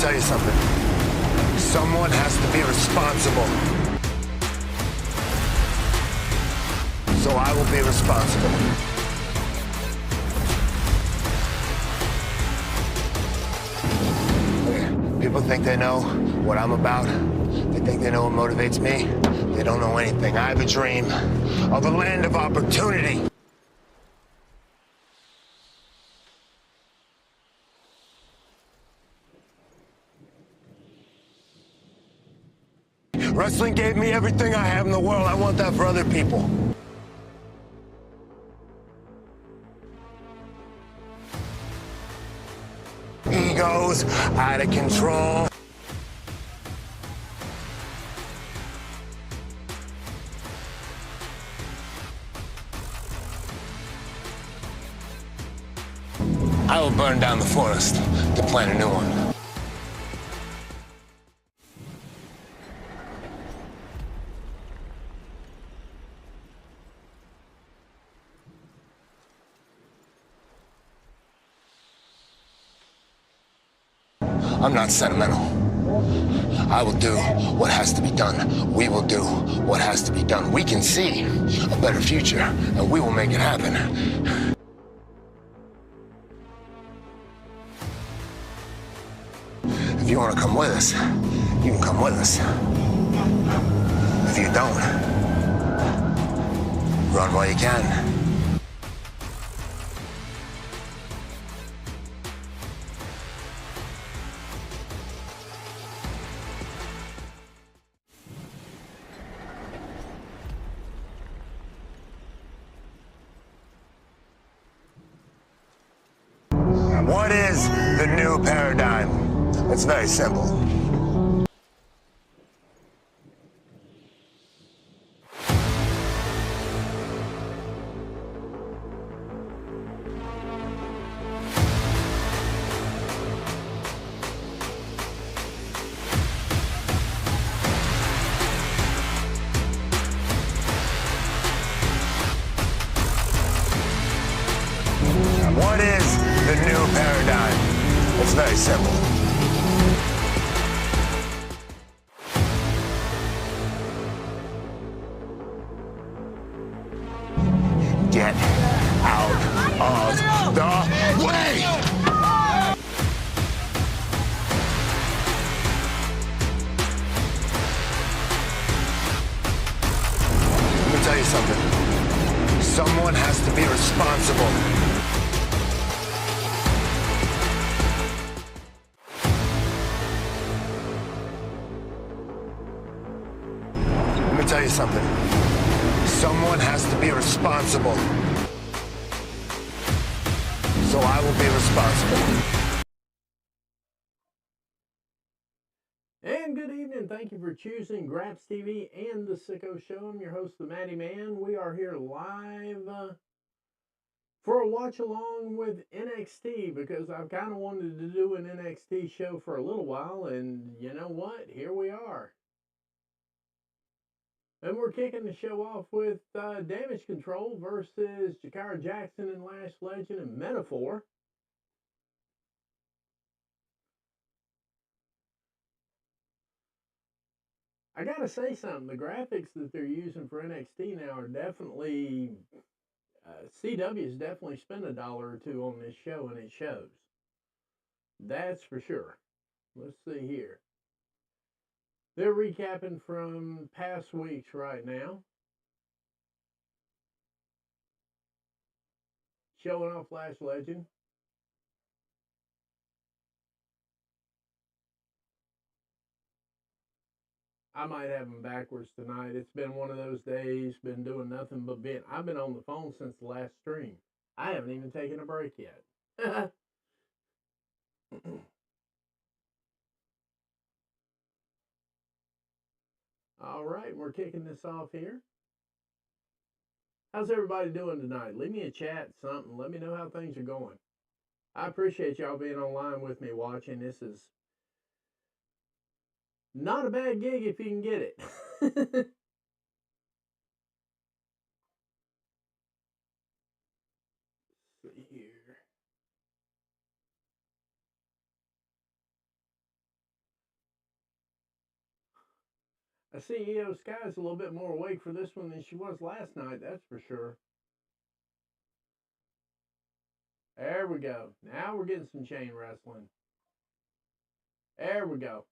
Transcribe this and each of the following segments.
tell you something. Someone has to be responsible. So I will be responsible. People think they know what I'm about. They think they know what motivates me. They don't know anything. I have a dream of a land of opportunity. Wrestling gave me everything I have in the world. I want that for other people. Egos out of control. I will burn down the forest to plant a new one. I'm not sentimental. I will do what has to be done. We will do what has to be done. We can see a better future, and we will make it happen. If you want to come with us, you can come with us. If you don't, run while you can. What is the new paradigm? It's very simple. What is the new paradigm? It's very simple. Get out of the way! Let me tell you something. Someone has to be responsible. Let me tell you something. Someone has to be responsible. So I will be responsible. And good evening. Thank you for choosing Graps TV and The Sicko Show. I'm your host, the Matty Man. We are here live for a watch along with NXT because I've kind of wanted to do an NXT show for a little while, and you know what? Here we are. And we're kicking the show off with Damage Control versus Jakara Jackson and Lash Legend and Metaphor. I gotta say something. The graphics that they're using for NXT now are definitely... CW's definitely spent $1 or $2 on this show, and it shows. That's for sure. Let's see here. They're recapping from past weeks right now. Showing off Lash Legend. I might have them backwards tonight. It's been one of those days. Been doing nothing but I've been on the phone since the last stream. I haven't even taken a break yet. All right, we're kicking this off here. How's everybody doing tonight? Leave me a chat, something. Let me know how things are going. I appreciate y'all being online with me watching. This is not a bad gig if you can get it. See here. I see Io Sky's a little bit more awake for this one than she was last night, that's for sure. There we go. Now we're getting some chain wrestling. There we go.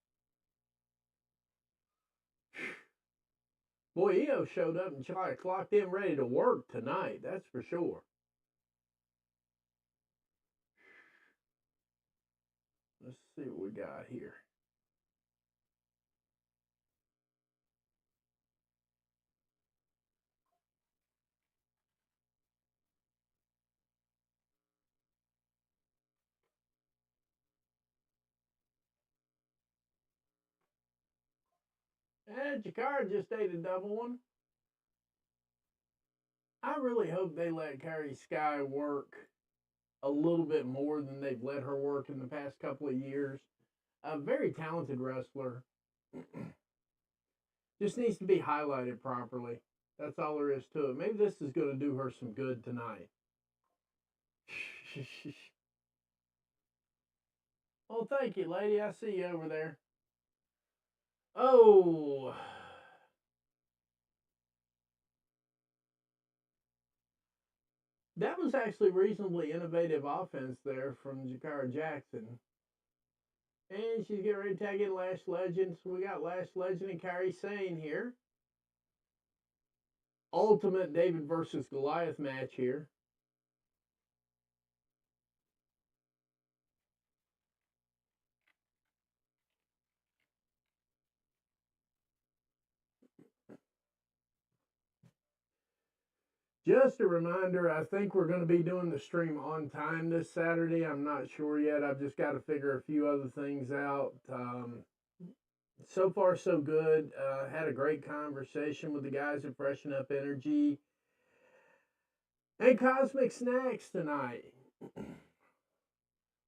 Boy, Io showed up and clocked in ready to work tonight, that's for sure. Let's see what we got here. And Jakar just ate a double one. I really hope they let Carrie Sky work a little bit more than they've let her work in the past couple of years. A very talented wrestler. Just needs to be highlighted properly. That's all there is to it. Maybe this is going to do her some good tonight. Well, thank you, lady. I see you over there. Oh. That was actually reasonably innovative offense there from Jakara Jackson. And she's getting ready to tag in Lash Legend. So we got Lash Legend and Kairi Sane here. Ultimate David versus Goliath match here. Just a reminder, I think we're going to be doing the stream on time this Saturday. I'm not sure yet. I've just got to figure a few other things out. So far, so good. Had a great conversation with the guys at Freshen Up Energy and Cosmic Snacks tonight.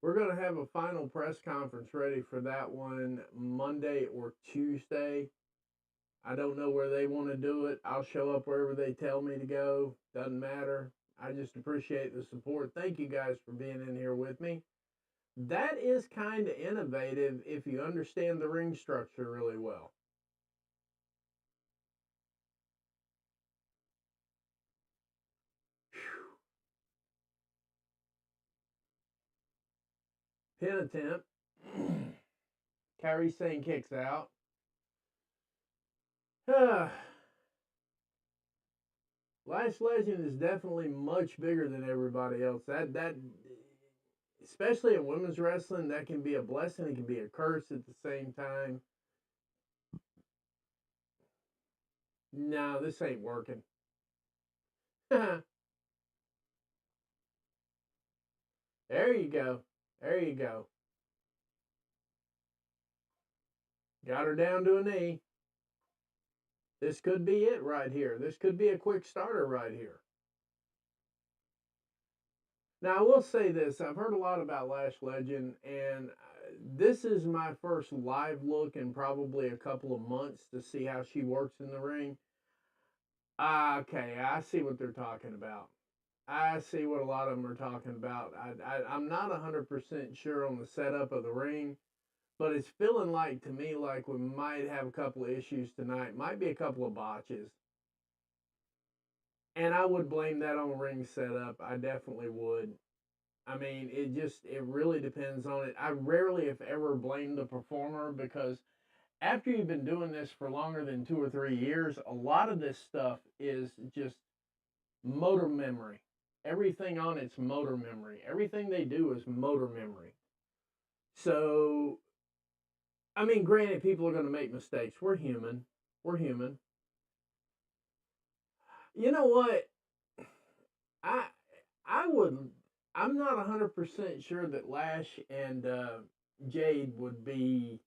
We're going to have a final press conference ready for that one Monday or Tuesday. I don't know where they want to do it. I'll show up wherever they tell me to go. Doesn't matter. I just appreciate the support. Thank you guys for being in here with me. That is kind of innovative if you understand the ring structure really well. Pin attempt. Kairi Sane kicks out. Lash Legend is definitely much bigger than everybody else. That especially in women's wrestling, that can be a blessing. It can be a curse at the same time. No, this ain't working. There you go. There you go. Got her down to a knee. This could be it right here. This could be a quick starter right here. Now, I will say this. I've heard a lot about Lash Legend, and this is my first live look in probably a couple of months to see how she works in the ring. Okay, I see what they're talking about. I see what a lot of them are talking about. I'm not 100% sure on the setup of the ring, but it's feeling like to me like we might have a couple of issues tonight. Might be a couple of botches. And I would blame that on ring setup. I definitely would. I mean, it really depends on it. I rarely, if ever, blame the performer because after you've been doing this for longer than 2 or 3 years, a lot of this stuff is just motor memory. Everything on it's motor memory. Everything they do is motor memory. So, I mean, granted, people are going to make mistakes. We're human. We're human. You know what? I I would. I'm not 100% sure that Lash and Jade would be.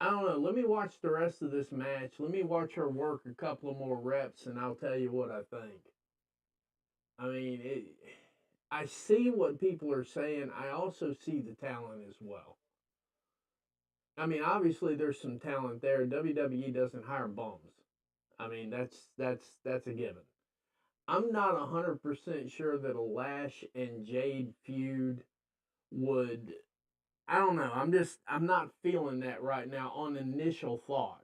I don't know. Let me watch the rest of this match. Let me watch her work a couple of more reps, and I'll tell you what I think. I mean, I see what people are saying. I also see the talent as well. I mean, obviously there's some talent there. WWE doesn't hire bums. I mean, that's a given. I'm not 100% sure that a Lash and Jade feud would. I don't know. I'm not feeling that right now on initial thoughts.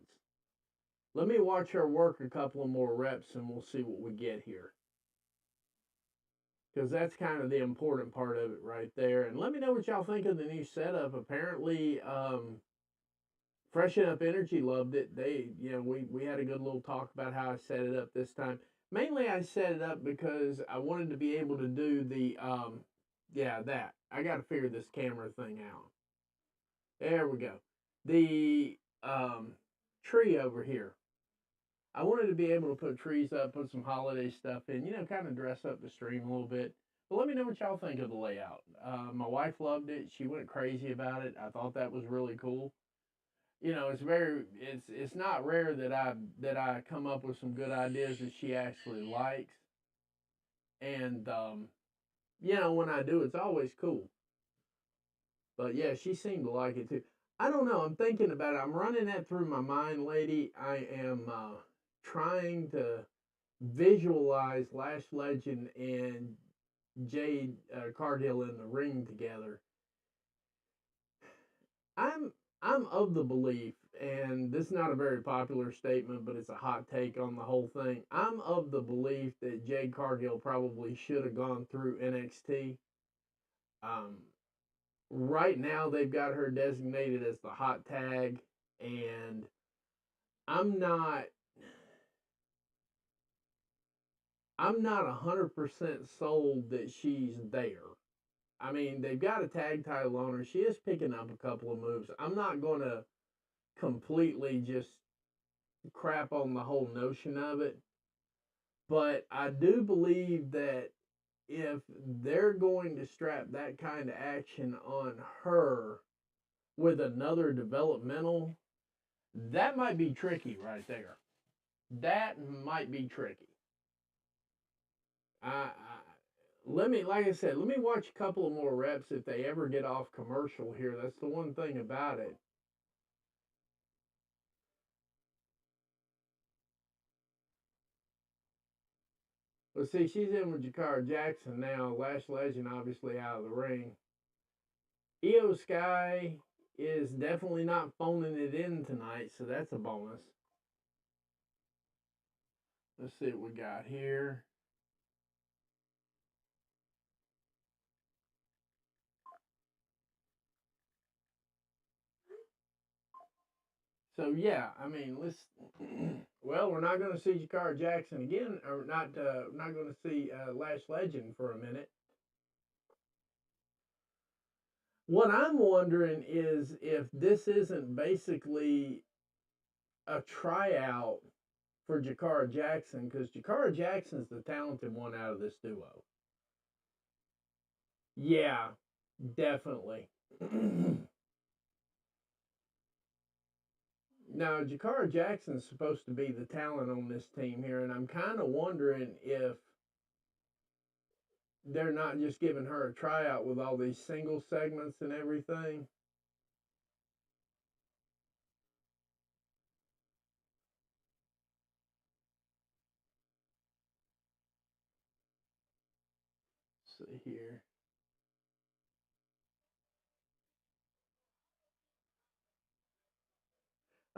Let me watch her work a couple of more reps and we'll see what we get here. Because that's kind of the important part of it right there. And let me know what y'all think of the new setup. Apparently, Freshen Up Energy loved it. We had a good little talk about how I set it up this time. Mainly, I set it up because I wanted to be able to do the, that. I got to figure this camera thing out. There we go. The tree over here. I wanted to be able to put trees up, put some holiday stuff in, kind of dress up the stream a little bit. But let me know what y'all think of the layout. My wife loved it. She went crazy about it. I thought that was really cool. It's not rare that I come up with some good ideas that she actually likes. And when I do, it's always cool. But yeah, she seemed to like it too. I don't know. I'm thinking about it. I'm running that through my mind, lady. I am trying to visualize Lash Legend and Jade Cargill in the ring together. I'm I'm of the belief, and this is not a very popular statement, but it's a hot take on the whole thing. I'm of the belief that Jade Cargill probably should have gone through NXT. Um, right now, they've got her designated as the hot tag, and I'm not I'm not 100% sold that she's there. I mean, they've got a tag title on her. She is picking up a couple of moves. I'm not going to completely just crap on the whole notion of it, but I do believe that if they're going to strap that kind of action on her with another developmental, that might be tricky right there. That might be tricky. I let me, like I said, let me watch a couple of more reps if they ever get off commercial here. That's the one thing about it. But see, she's in with Jakara Jackson now. Lash Legend obviously out of the ring. Io Sky is definitely not phoning it in tonight, so that's a bonus. Let's see what we got here. So yeah, I mean, let's. Well, we're not going to see Jakara Jackson again, or not going to see Lash Legend for a minute. What I'm wondering is if this isn't basically a tryout for Jakara Jackson, because Jakara Jackson's the talented one out of this duo. Yeah, definitely. Now, Jakara Jackson's supposed to be the talent on this team here, and I'm kind of wondering if they're not just giving her a tryout with all these single segments and everything. Let's see here.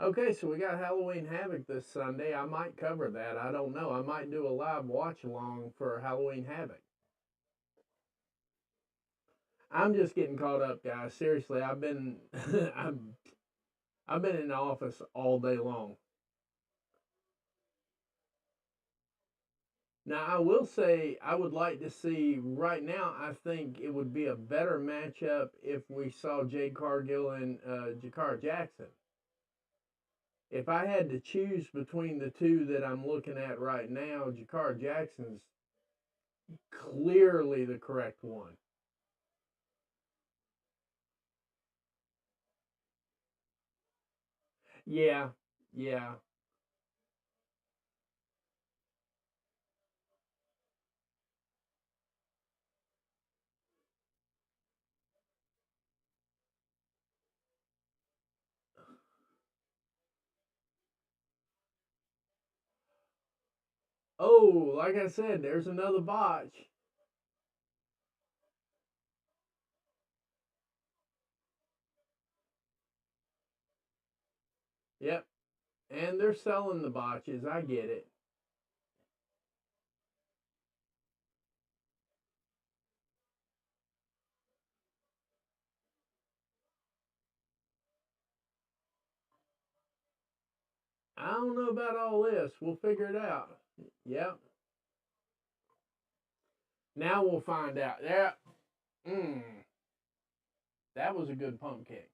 Okay, so we got Halloween Havoc this Sunday. I might cover that. I don't know. I might do a live watch along for Halloween Havoc. I'm just getting caught up, guys. Seriously, I've been I've been in the office all day long. Now, I will say I would like to see right now. I think it would be a better matchup if we saw Jade Cargill and Jakar Jackson. If I had to choose between the two that I'm looking at right now, Jakar Jackson's clearly the correct one. Yeah, yeah. Oh, like I said, there's another botch. Yep. And they're selling the botches. I get it. I don't know about all this. We'll figure it out. Yep. Now we'll find out. Yeah. Mm, that was a good pump kick.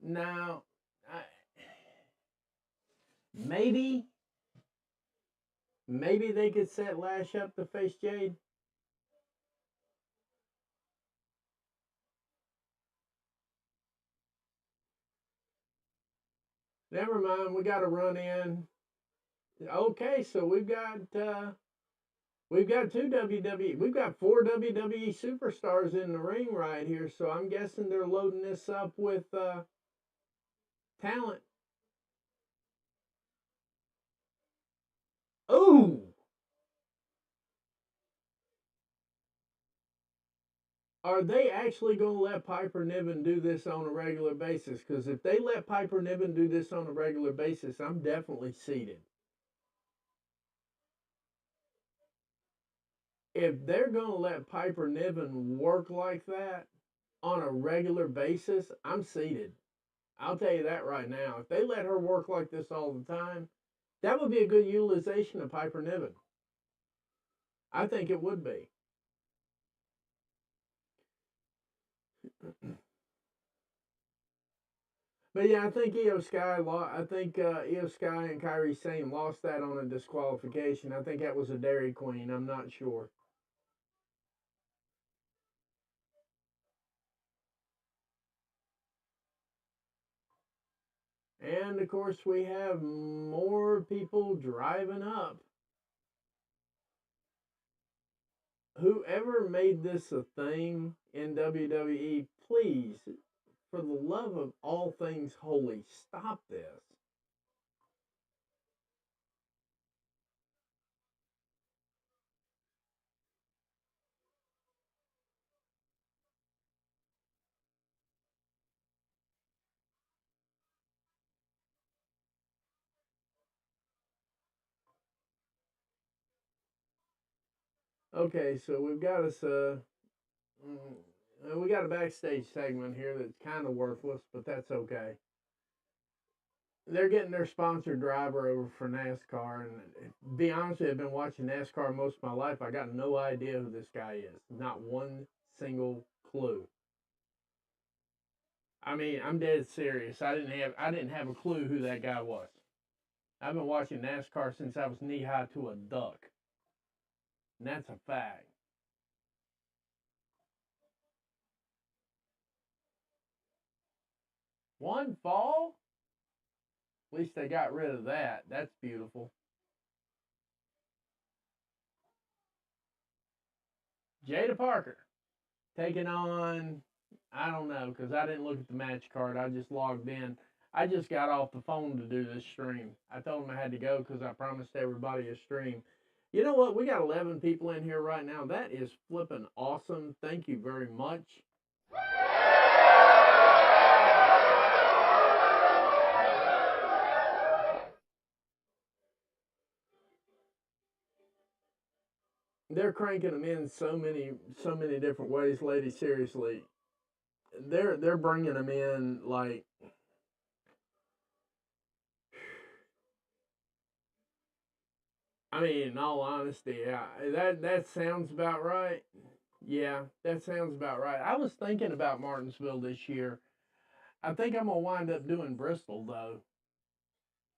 Now, I, maybe, maybe they could set Lash up to face Jade. Never mind. We got to run in. Okay, so we've got two WWE. We've got four WWE superstars in the ring right here. So I'm guessing they're loading this up with talent. Ooh, are they actually going to let Piper Niven do this on a regular basis? Because if they let Piper Niven do this on a regular basis, I'm definitely seated. If they're going to let Piper Niven work like that on a regular basis, I'm seated. I'll tell you that right now. If they let her work like this all the time, that would be a good utilization of Piper Niven. I think it would be. But yeah, I think Io Sky. I think Io Sky and Kyrie Sane lost that on a disqualification. I think that was a Dairy Queen. I'm not sure. And of course, we have more people driving up. Whoever made this a thing in WWE, please, for the love of all things holy, stop this. Okay, so we've got us we got a backstage segment here that's kind of worthless, but that's okay. They're getting their sponsored driver over for NASCAR, and be honest with you, I've been watching NASCAR most of my life. I got no idea who this guy is. Not one single clue. I mean, I'm dead serious. I didn't have a clue who that guy was. I've been watching NASCAR since I was knee high to a duck, and that's a fact. One fall? At least they got rid of that. That's beautiful. Jada Parker taking on, I don't know, because I didn't look at the match card. I just logged in. I just got off the phone to do this stream. I told them I had to go because I promised everybody a stream. You know what? We got 11 people in here right now. That is flipping awesome. Thank you very much. They're cranking them in so many different ways, ladies. Seriously, they're bringing them in like, I mean, in all honesty, yeah, that sounds about right. Yeah, that sounds about right. I was thinking about Martinsville this year. I think I'm gonna wind up doing Bristol though.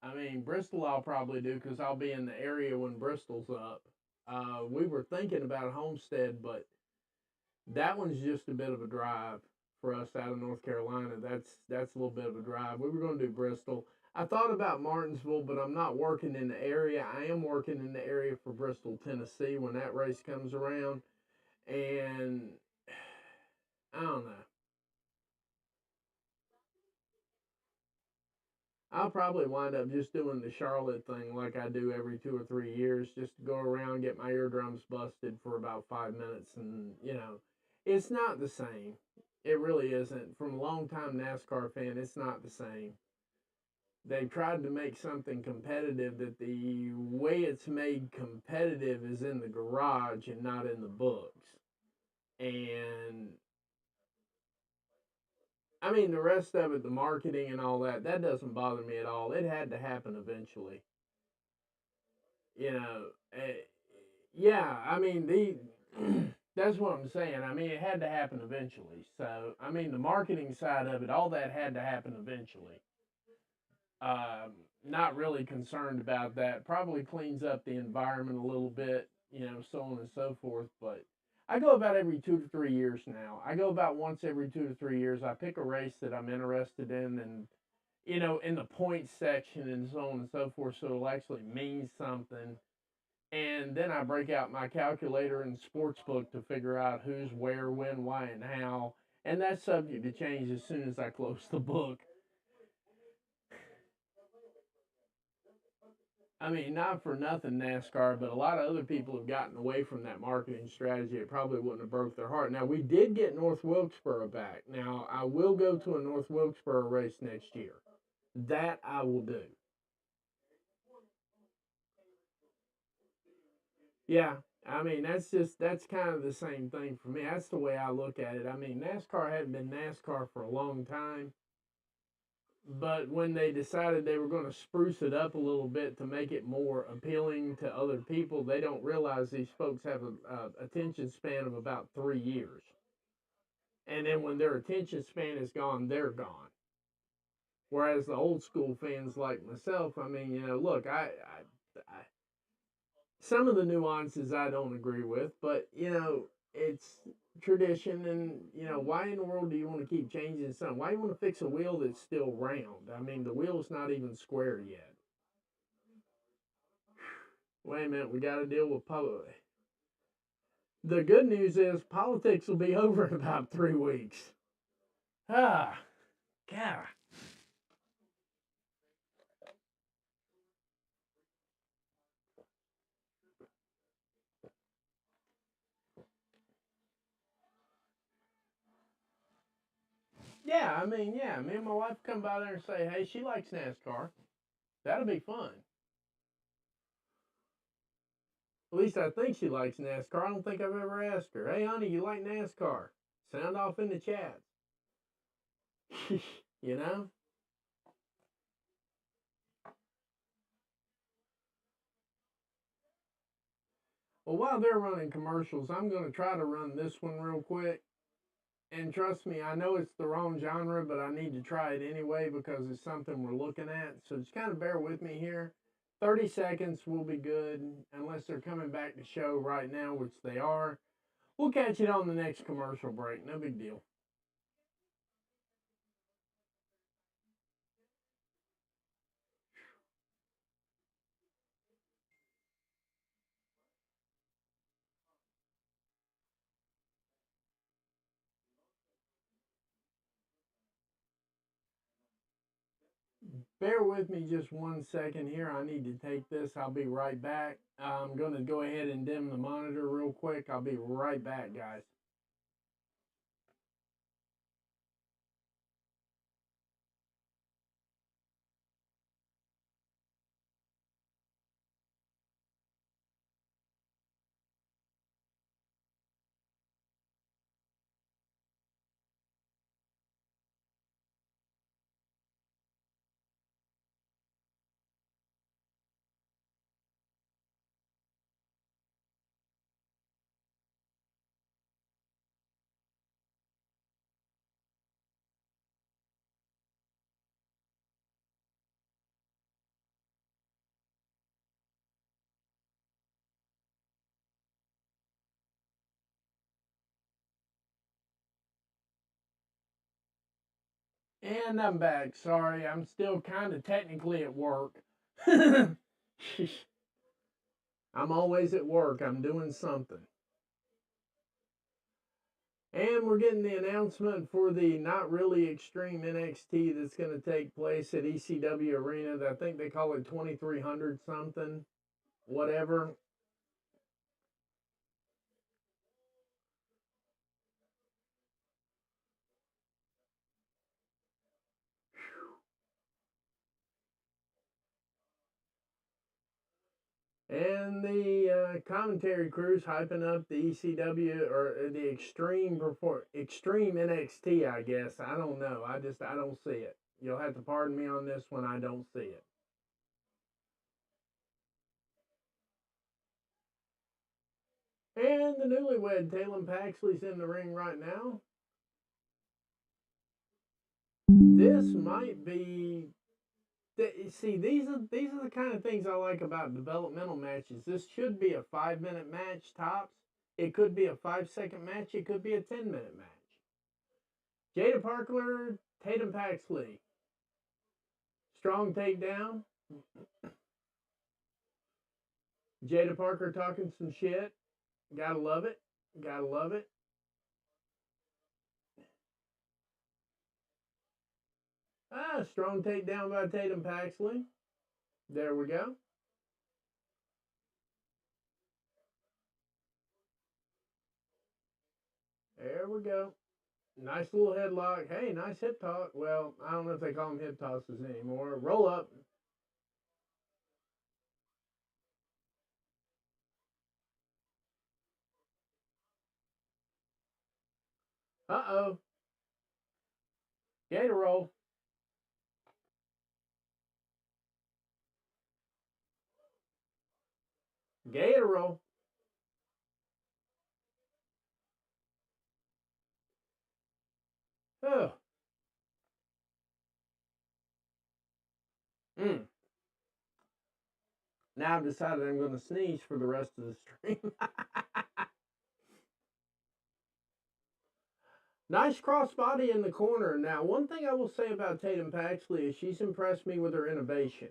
I mean, Bristol I'll probably do because I'll be in the area when Bristol's up. We were thinking about Homestead, but that one's just a bit of a drive for us out of North Carolina. That's a little bit of a drive. We were going to do Bristol. I thought about Martinsville, but I'm not working in the area. I am working in the area for Bristol, Tennessee when that race comes around. And I don't know. I'll probably wind up just doing the Charlotte thing like I do every 2 or 3 years, just to go around, get my eardrums busted for about 5 minutes, and It's not the same. It really isn't. From a long-time NASCAR fan, it's not the same. They've tried to make something competitive that the way it's made competitive is in the garage and not in the books. And I mean, the rest of it, the marketing and all that, that doesn't bother me at all. It had to happen eventually. You know, yeah, I mean, that's what I'm saying. I mean, it had to happen eventually. So, I mean, the marketing side of it, all that had to happen eventually. Not really concerned about that. Probably cleans up the environment a little bit, so on and so forth. But I go about every 2 to 3 years now. I go about once every 2 to 3 years. I pick a race that I'm interested in and, in the points section and so on and so forth, so it'll actually mean something. And then I break out my calculator and sportsbook to figure out who's where, when, why, and how. And that's subject to change as soon as I close the book. I mean, not for nothing NASCAR, but a lot of other people have gotten away from that marketing strategy. It probably wouldn't have broke their heart. Now, we did get North Wilkesboro back. Now, I will go to a North Wilkesboro race next year. That I will do. Yeah, I mean, that's kind of the same thing for me. That's the way I look at it. I mean, NASCAR hadn't been NASCAR for a long time. But when they decided they were going to spruce it up a little bit to make it more appealing to other people, they don't realize these folks have a attention span of about 3 years. And then when their attention span is gone, they're gone. Whereas the old school fans like myself, I mean, look, I some of the nuances I don't agree with, but it's tradition, and why in the world do you want to keep changing something? Why do you want to fix a wheel that's still round? I mean, the wheel's not even square yet. Wait a minute, we got to deal with public. The good news is politics will be over in about 3 weeks. Ah, God. Yeah, I mean, yeah, me and my wife come by there and say, hey, she likes NASCAR. That'll be fun. At least I think she likes NASCAR. I don't think I've ever asked her, hey, honey, you like NASCAR? Sound off in the chat. you know? Well, while they're running commercials, I'm going to try to run this one real quick. And trust me, I know it's the wrong genre, but I need to try it anyway because it's something we're looking at. So just kind of bear with me here. 30 seconds will be good, unless they're coming back to show right now, which they are. We'll catch it on the next commercial break. No big deal. Bear with me just 1 second here. I need to take this. I'll be right back. I'm going to go ahead and dim the monitor real quick. I'll be right back, guys. And I'm back. Sorry, I'm still kind of technically at work. I'm always at work. I'm doing something. And we're getting the announcement for the Not Really Extreme NXT that's going to take place at ECW Arena. I think they call it 2300 something, whatever. And the commentary crew's hyping up the ECW or the Extreme NXT, I guess. I don't know. I don't see it. You'll have to pardon me on this one. I don't see it. And the newlywed Taylor Paxley's in the ring right now. This might be. See, these are the kind of things I like about developmental matches. This should be a 5-minute match tops. It could be a 5-second match. It could be a 10-minute match. Jada Parker, Tatum Paxley. Strong takedown. Jada Parker talking some shit. Gotta love it. Gotta love it. Strong takedown by Tatum Paxley. There we go. There we go. Nice little headlock. Hey, nice hip toss. Well, I don't know if they call them hip tosses anymore. Roll up. Uh-oh. Gator roll. Gator roll. Oh. Now I've decided I'm going to sneeze for the rest of the stream. Nice crossbody in the corner. Now, one thing I will say about Tatum Paxley is she's impressed me with her innovation.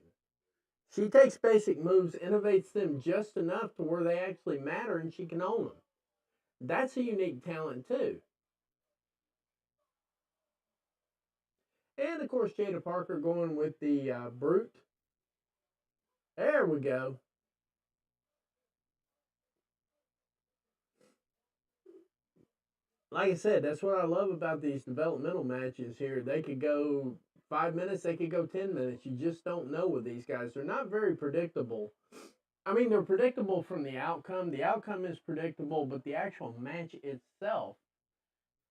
She takes basic moves, innovates them just enough to where they actually matter and she can own them. That's a unique talent, too. And, of course, Jada Parker going with the brute. There we go. Like I said, that's what I love about these developmental matches here. They could go 5 minutes, they could go 10 minutes. You just don't know with these guys. They're not very predictable. I mean, they're predictable from the outcome. The outcome is predictable, but the actual match itself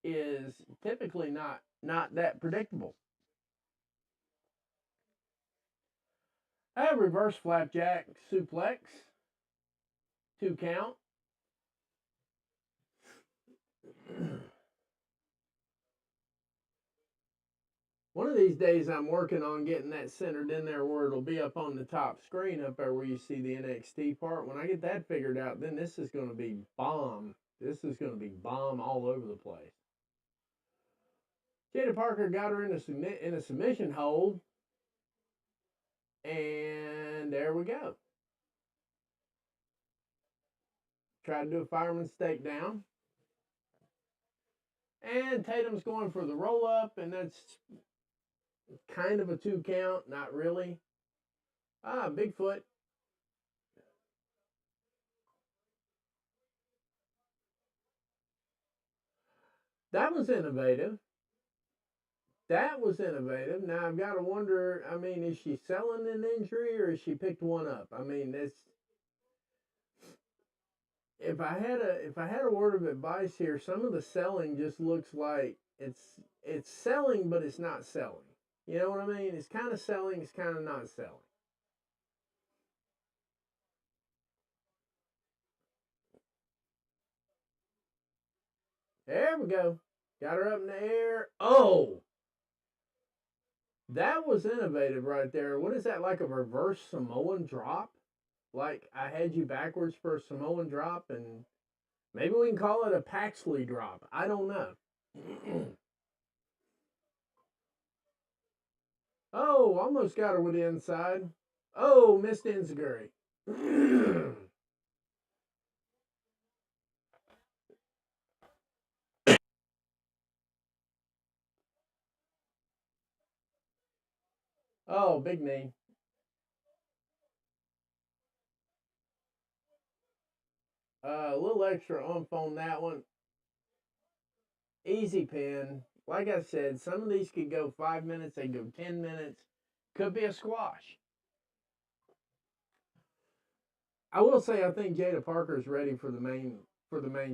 is typically not that predictable. A reverse flapjack suplex. 2 count. One of these days I'm working on getting that centered in there where it'll be up on the top screen up there where you see the NXT part. When I get that figured out, then this is going to be bomb. This is going to be bomb all over the place. Jada Parker got her in a submission hold. And there we go. Tried to do a fireman's stake down. And Tatum's going for the roll up, and that's kind of a 2 count, not really. Bigfoot. That was innovative. That was innovative. Now I've got to wonder, I mean, is she selling an injury or is she picked one up? I mean, this if I had a word of advice here, some of the selling just looks like it's selling, but it's not selling. You know what I mean? It's kind of selling, it's kind of not selling. There we go. Got her up in the air. Oh! That was innovative right there. What is that, like a reverse Samoan drop? Like I had you backwards for a Samoan drop, and maybe we can call it a Paxley drop. I don't know. Oh, almost got her with the inside. Oh, missed Enziguri. Oh, big knee. A little extra oomph on that one. Easy pin. Like I said, some of these could go 5 minutes, they go 10 minutes. Could be a squash. I will say I think Jada Parker's ready for the main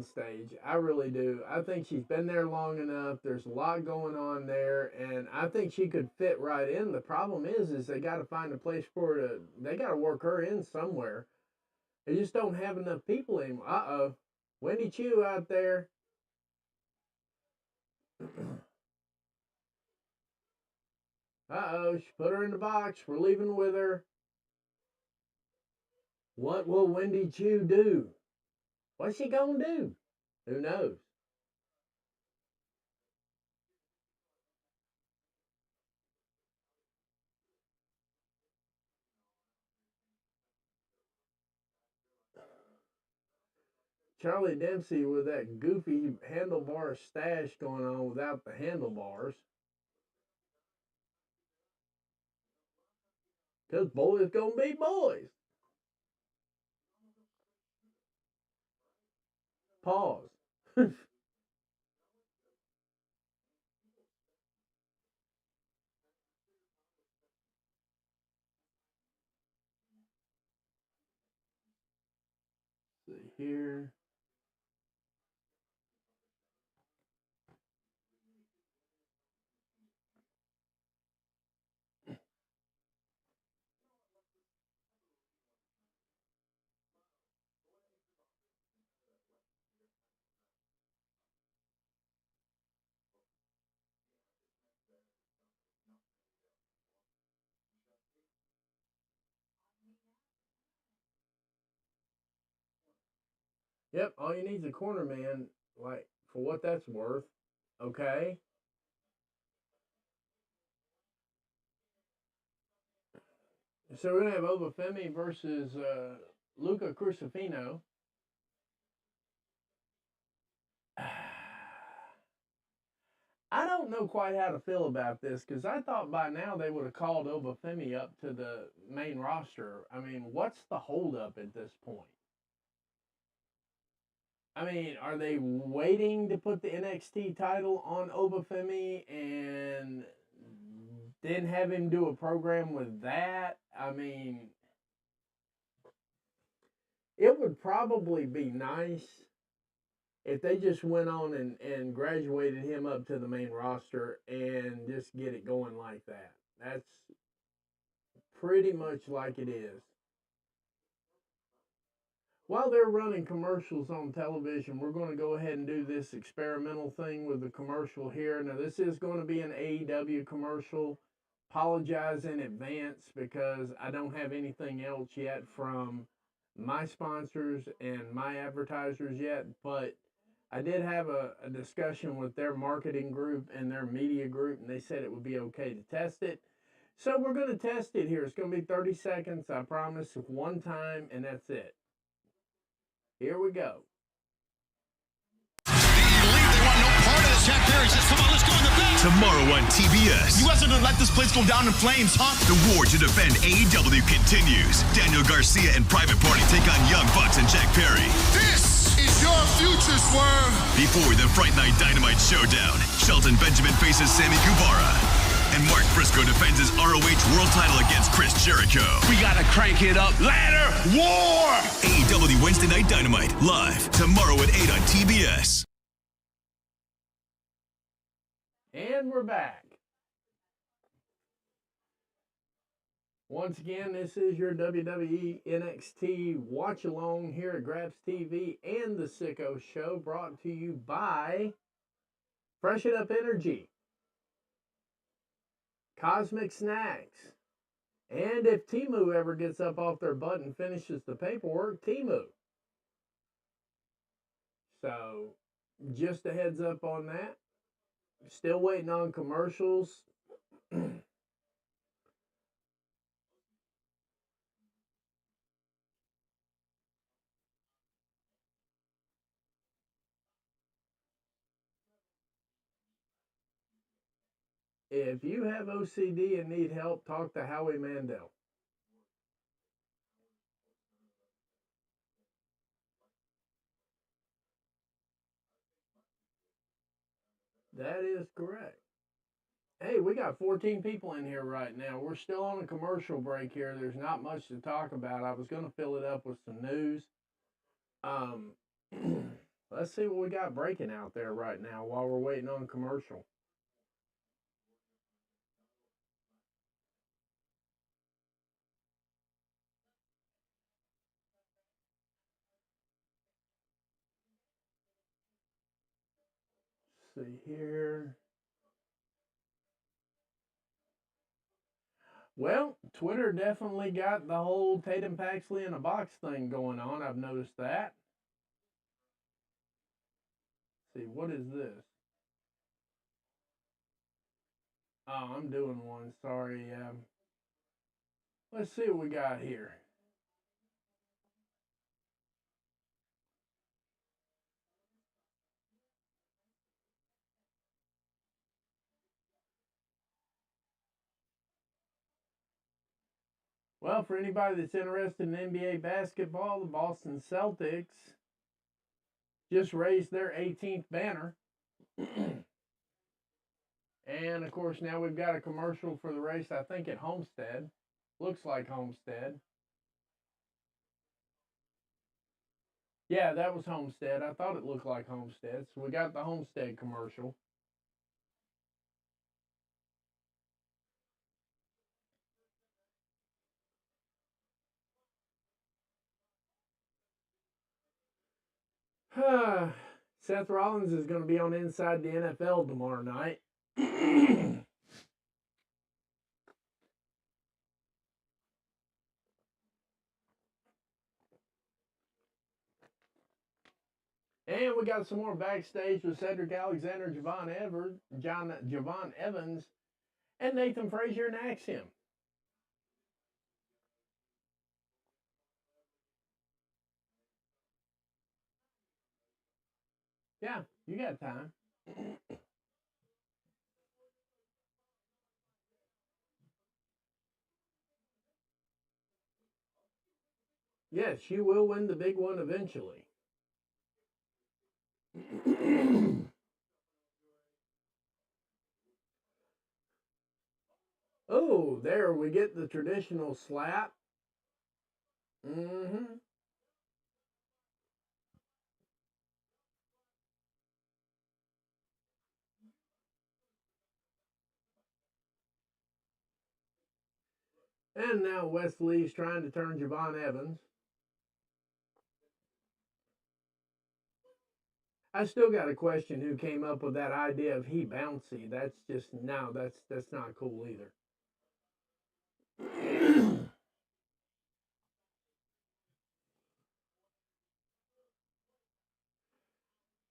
stage. I really do. I think she's been there long enough. There's a lot going on there, and I think she could fit right in. The problem is they got to find a place for her to. They got to work her in somewhere. They just don't have enough people anymore. Wendy Chu out there. She put her in the box. We're leaving with her. What will Wendy Chu do? What's she gonna do? Who knows? Charlie Dempsey with that goofy handlebar stash going on without the handlebars. Because boys gonna be boys. Pause. See here. Yep, all you need is a corner man, like, for what that's worth. Okay. So we're gonna have Obafemi versus Luca Crucifino. I don't know quite how to feel about this because I thought by now they would have called Obafemi up to the main roster. I mean, what's the holdup at this point? I mean, are they waiting to put the NXT title on Obafemi and then have him do a program with that? I mean, it would probably be nice if they just went on and graduated him up to the main roster and just get it going like that. That's pretty much like it is. While they're running commercials on television, we're going to go ahead and do this experimental thing with the commercial here. Now, this is going to be an AEW commercial. Apologize in advance because I don't have anything else yet from my sponsors and my advertisers yet, but I did have a discussion with their marketing group and their media group, and they said it would be okay to test it. So we're going to test it here. It's going to be 30 seconds, I promise, one time, and that's it. Here we go. Jack Perry says, come on, let's go in the back. Tomorrow on TBS. You guys are gonna let this place go down in flames, huh? The war to defend AEW continues. Daniel Garcia and Private Party take on Young Bucks and Jack Perry. This is your future, Swerve. Before the Fright Night Dynamite showdown, Shelton Benjamin faces Sammy Guevara. And Mark Briscoe defends his ROH World title against Chris Jericho. We gotta crank it up. Ladder War! AEW Wednesday Night Dynamite, live tomorrow at 8 on TBS. And we're back. Once again, this is your WWE NXT watch along here at Grabs TV and the Sicko Show, brought to you by Freshen Up Energy, Cosmic Snacks, and if Temu ever gets up off their butt and finishes the paperwork, Temu. So, just a heads up on that. Still waiting on commercials. If you have OCD and need help, talk to Howie Mandel. That is correct. Hey, we got 14 people in here right now. We're still on a commercial break here. There's not much to talk about. I was going to fill it up with some news. Let's see what we got breaking out there right now while we're waiting on commercial. Let's see here. Well, Twitter definitely got the whole Tatum Paxley in a box thing going on. I've noticed that. Let's see, what is this? Oh, I'm doing one. Sorry. Let's see what we got here. Well, for anybody that's interested in NBA basketball, the Boston Celtics just raised their 18th banner. And, of course, now we've got a commercial for the race, I think, at Homestead. Looks like Homestead. Yeah, that was Homestead. I thought it looked like Homestead. So we got the Homestead commercial. Seth Rollins is going to be on Inside the NFL tomorrow night. And we got some more backstage with Cedric Alexander, Javon Evans, and Nathan Frazier and Axiom. Yeah, you got time. Yes, you will win the big one eventually. Oh, there we get the traditional slap. Mm-hmm. And now Wesley's trying to turn Javon Evans. I still got a question who came up with that idea of he bouncy. That's just no, that's not cool either.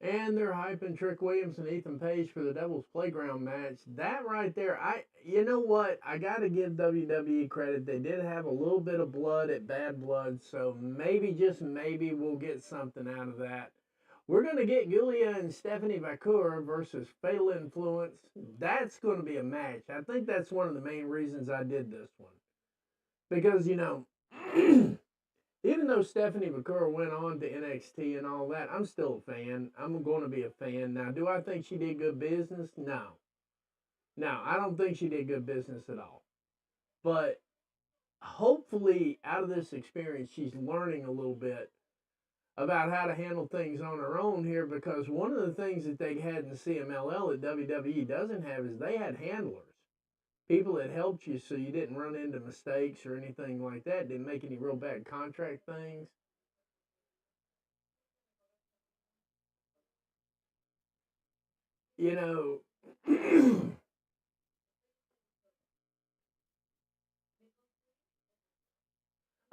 And they're hyping Trick Williams and Ethan Page for the Devil's Playground match. That right there, you know what? I got to give WWE credit. They did have a little bit of blood at Bad Blood, so maybe, just maybe, we'll get something out of that. We're going to get Giulia and Stephanie Vacour versus Fatal Influence. That's going to be a match. I think that's one of the main reasons I did this one. Because, you know, even though Stephanie Vacour went on to NXT and all that, I'm still a fan. I'm going to be a fan. Now, do I think she did good business? No. No, I don't think she did good business at all. But hopefully, out of this experience, she's learning a little bit about how to handle things on her own here, because one of the things that they had in CMLL that WWE doesn't have is they had handlers. People that helped you so you didn't run into mistakes or anything like that, didn't make any real bad contract things. You know,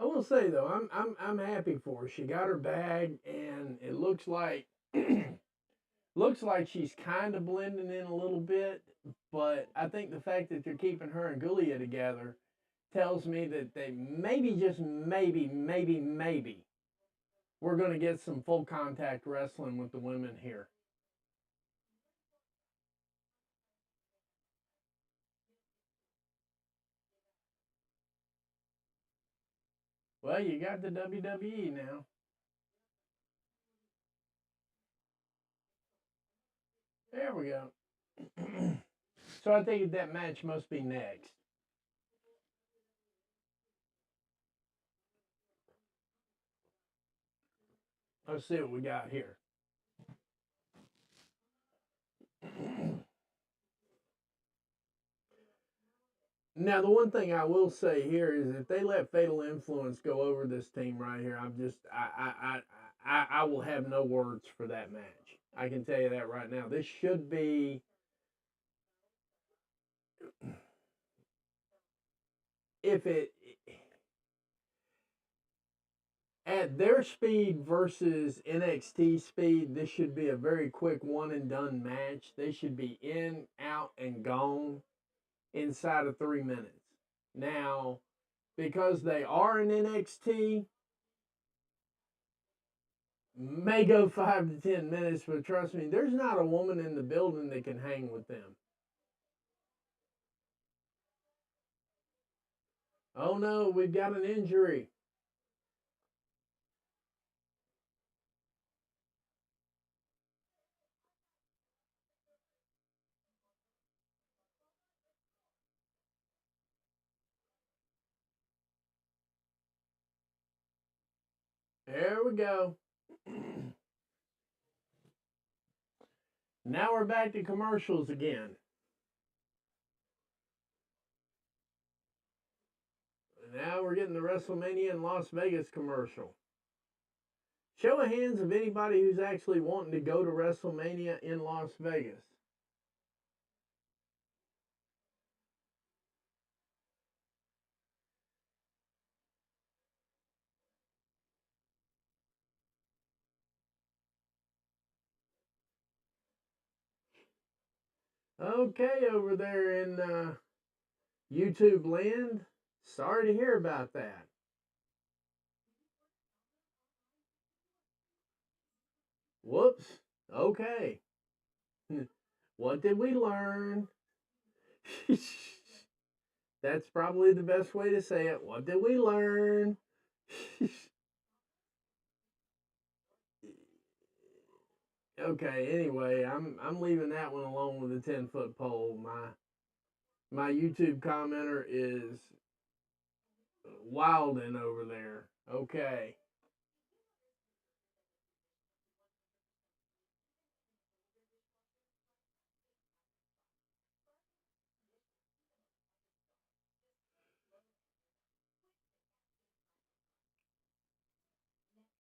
I will say though, I'm happy for her. She got her bag, and it looks like looks like she's kind of blending in a little bit. But I think the fact that they're keeping her and Giulia together tells me that they maybe, just maybe, we're going to get some full contact wrestling with the women here. Well, you got the WWE now. There we go. So I think that match must be next. Let's see what we got here. Now, the one thing I will say here is if they let Fatal Influence go over this team right here, I will have no words for that match. I can tell you that right now. This should be, if it, at their speed versus NXT speed, this should be a very quick one and done match. They should be in, out, and gone inside of 3 minutes. Now, because they are in NXT, may go 5 to 10 minutes, but trust me, there's not a woman in the building that can hang with them. Oh no, we've got an injury. There we go. Now we're back to commercials again. Now we're getting the WrestleMania in Las Vegas commercial. Show of hands of anybody who's actually wanting to go to WrestleMania in Las Vegas. Okay, over there in YouTube land. Sorry to hear about that. Whoops. Okay. What did we learn? That's probably the best way to say it. What did we learn? Okay, anyway, I'm leaving that one alone with a 10-foot pole. My YouTube commenter is wilding over there. Okay.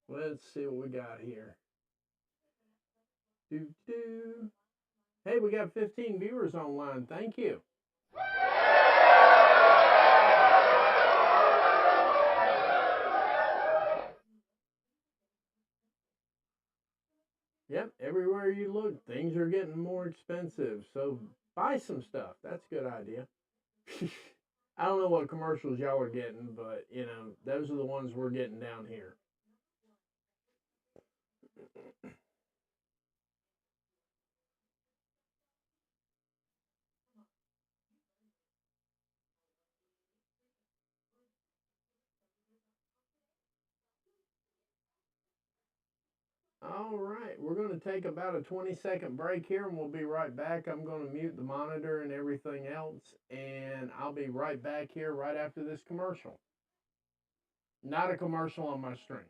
Let's see what we got here. Doo-doo. Hey, we got 15 viewers online. Thank you. Yep, everywhere you look, things are getting more expensive. So buy some stuff. That's a good idea. I don't know what commercials y'all are getting, but, you know, those are the ones we're getting down here. All right, we're going to take about a 20-second break here, and we'll be right back. I'm going to mute the monitor and everything else, and I'll be right back here right after this commercial. Not a commercial on my stream.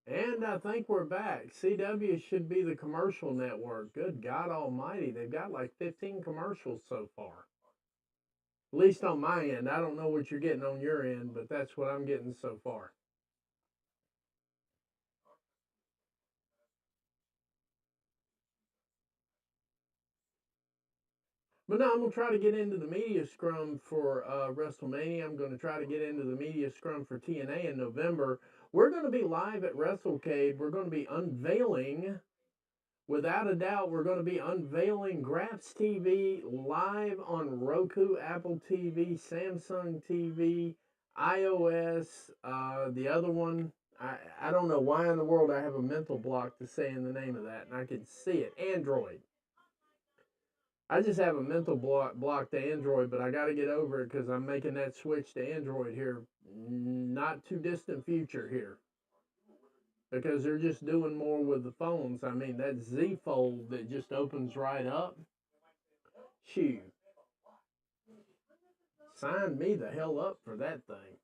And I think we're back. CW should be the commercial network. Good God almighty. They've got like 15 commercials so far. At least on my end. I don't know what you're getting on your end, but that's what I'm getting so far. But now I'm going to try to get into the media scrum for WrestleMania. I'm going to try to get into the media scrum for TNA in November. We're going to be live at WrestleCade. We're going to be unveiling Without a doubt, we're going to be unveiling Graps TV live on Roku, Apple TV, Samsung TV, iOS, the other one. I don't know why in the world I have a mental block to saying the name of that, and I can see it. Android. I just have a mental block to Android, but I got to get over it because I'm making that switch to Android here, not too distant future here. Because they're just doing more with the phones. I mean, that Z Fold that just opens right up. Shoo. Sign me the hell up for that thing.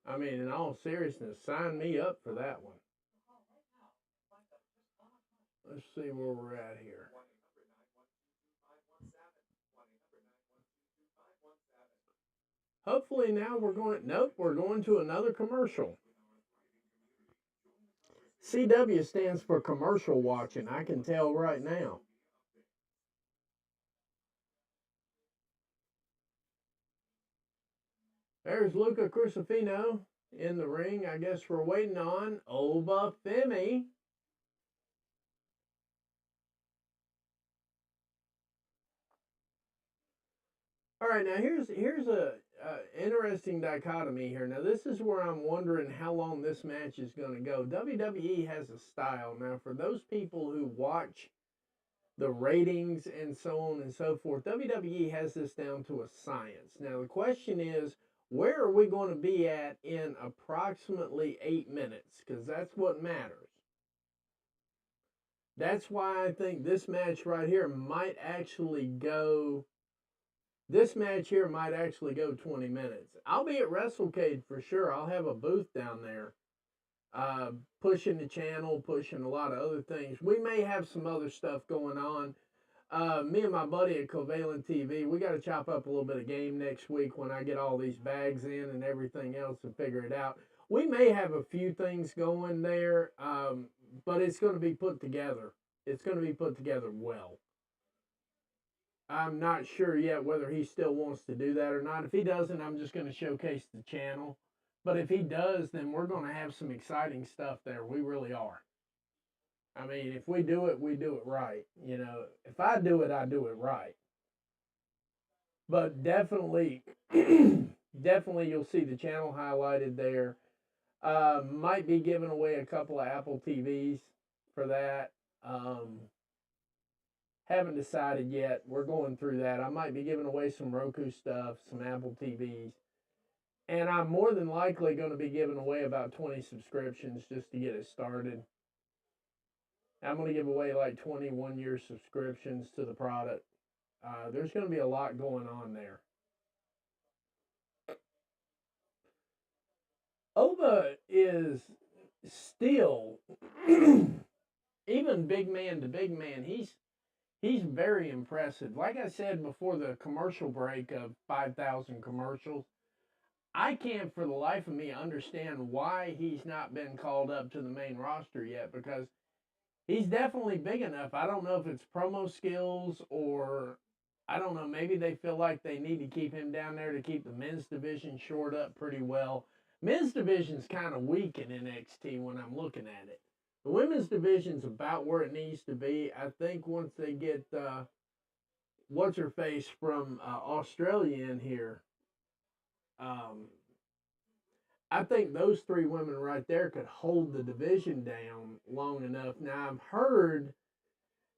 I mean, in all seriousness, sign me up for that one. Let's see where we're at here. Hopefully now we're going, nope, we're going to another commercial. CW stands for commercial watching, I can tell right now. There's Luca Crucifino in the ring. I guess we're waiting on Oba Femi. All right, now here's a interesting dichotomy here. Now this is where I'm wondering how long this match is going to go. WWE has a style. Now for those people who watch the ratings and so on and so forth, WWE has this down to a science. Now the question is, where are we going to be at in approximately 8 minutes? Because that's what matters. That's why I think this match right here might actually go... This match here might actually go 20 minutes. I'll be at WrestleCade for sure. I'll have a booth down there. Pushing the channel, pushing a lot of other things. We may have some other stuff going on. Me and my buddy at Covalent TV, we got to chop up a little bit of game next week when I get all these bags in and everything else and figure it out. We may have a few things going there, but it's going to be put together. It's going to be put together well. I'm not sure yet whether he still wants to do that or not. If he doesn't, I'm just going to showcase the channel. But if he does, then we're going to have some exciting stuff there. We really are. I mean, if we do it right. You know, if I do it right. But definitely, definitely you'll see the channel highlighted there. Might be giving away a couple of Apple TVs for that. Haven't decided yet. We're going through that. I might be giving away some Roku stuff, some Apple TVs. And I'm more than likely going to be giving away about 20 subscriptions just to get it started. I'm going to give away like 21-year subscriptions to the product. There's going to be a lot going on there. Oba is still, even big man to big man, he's very impressive. Like I said before the commercial break of 5,000 commercials, I can't for the life of me understand why he's not been called up to the main roster yet, because he's definitely big enough. I don't know if it's promo skills or, I don't know, maybe they feel like they need to keep him down there to keep the men's division shored up pretty well. Men's division's kind of weak in NXT when I'm looking at it. The women's division's about where it needs to be. I think once they get, what's-her-face from Australia in here, I think those three women right there could hold the division down long enough. Now, I've heard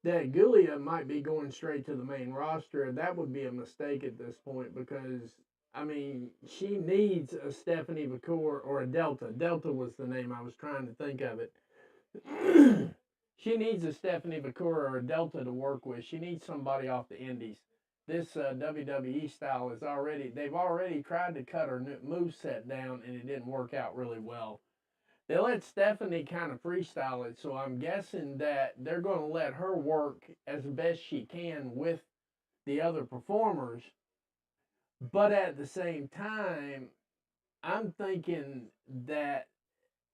that Giulia might be going straight to the main roster, and that would be a mistake at this point because, I mean, she needs a Stephanie McCool or a Delta. Delta was the name I was trying to think of it. She needs a Stephanie McCool or a Delta to work with. She needs somebody off the indies. This WWE style is they've already tried to cut her moveset down and it didn't work out really well. They let Stephanie kind of freestyle it, so I'm guessing that they're going to let her work as best she can with the other performers. But at the same time, I'm thinking that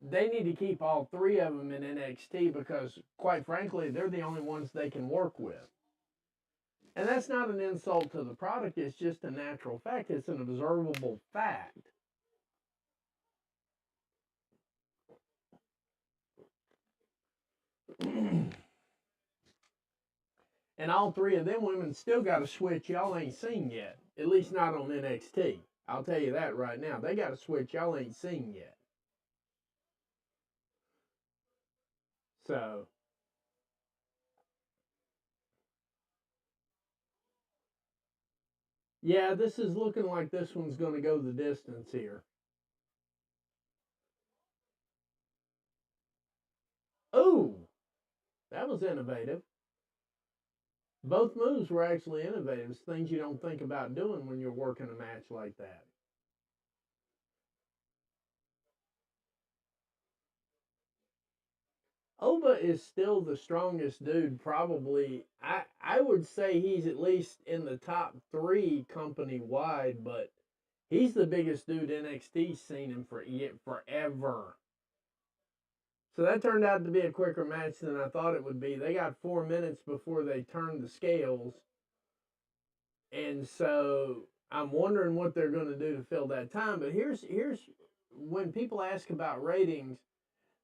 they need to keep all three of them in NXT because, quite frankly, they're the only ones they can work with. And that's not an insult to the product, it's just a natural fact. It's an observable fact. And all three of them women still got a switch y'all ain't seen yet. At least not on NXT. I'll tell you that right now. They got a switch y'all ain't seen yet. So, yeah, this is looking like this one's going to go the distance here. Ooh, that was innovative. Both moves were actually innovative. It's things you don't think about doing when you're working a match like that. Oba is still the strongest dude, probably. I would say he's at least in the top 3 company wide, but he's the biggest dude NXT's seen him for forever. So that turned out to be a quicker match than I thought it would be. They got 4 minutes before they turned the scales. And so I'm wondering what they're going to do to fill that time. But here's when people ask about ratings,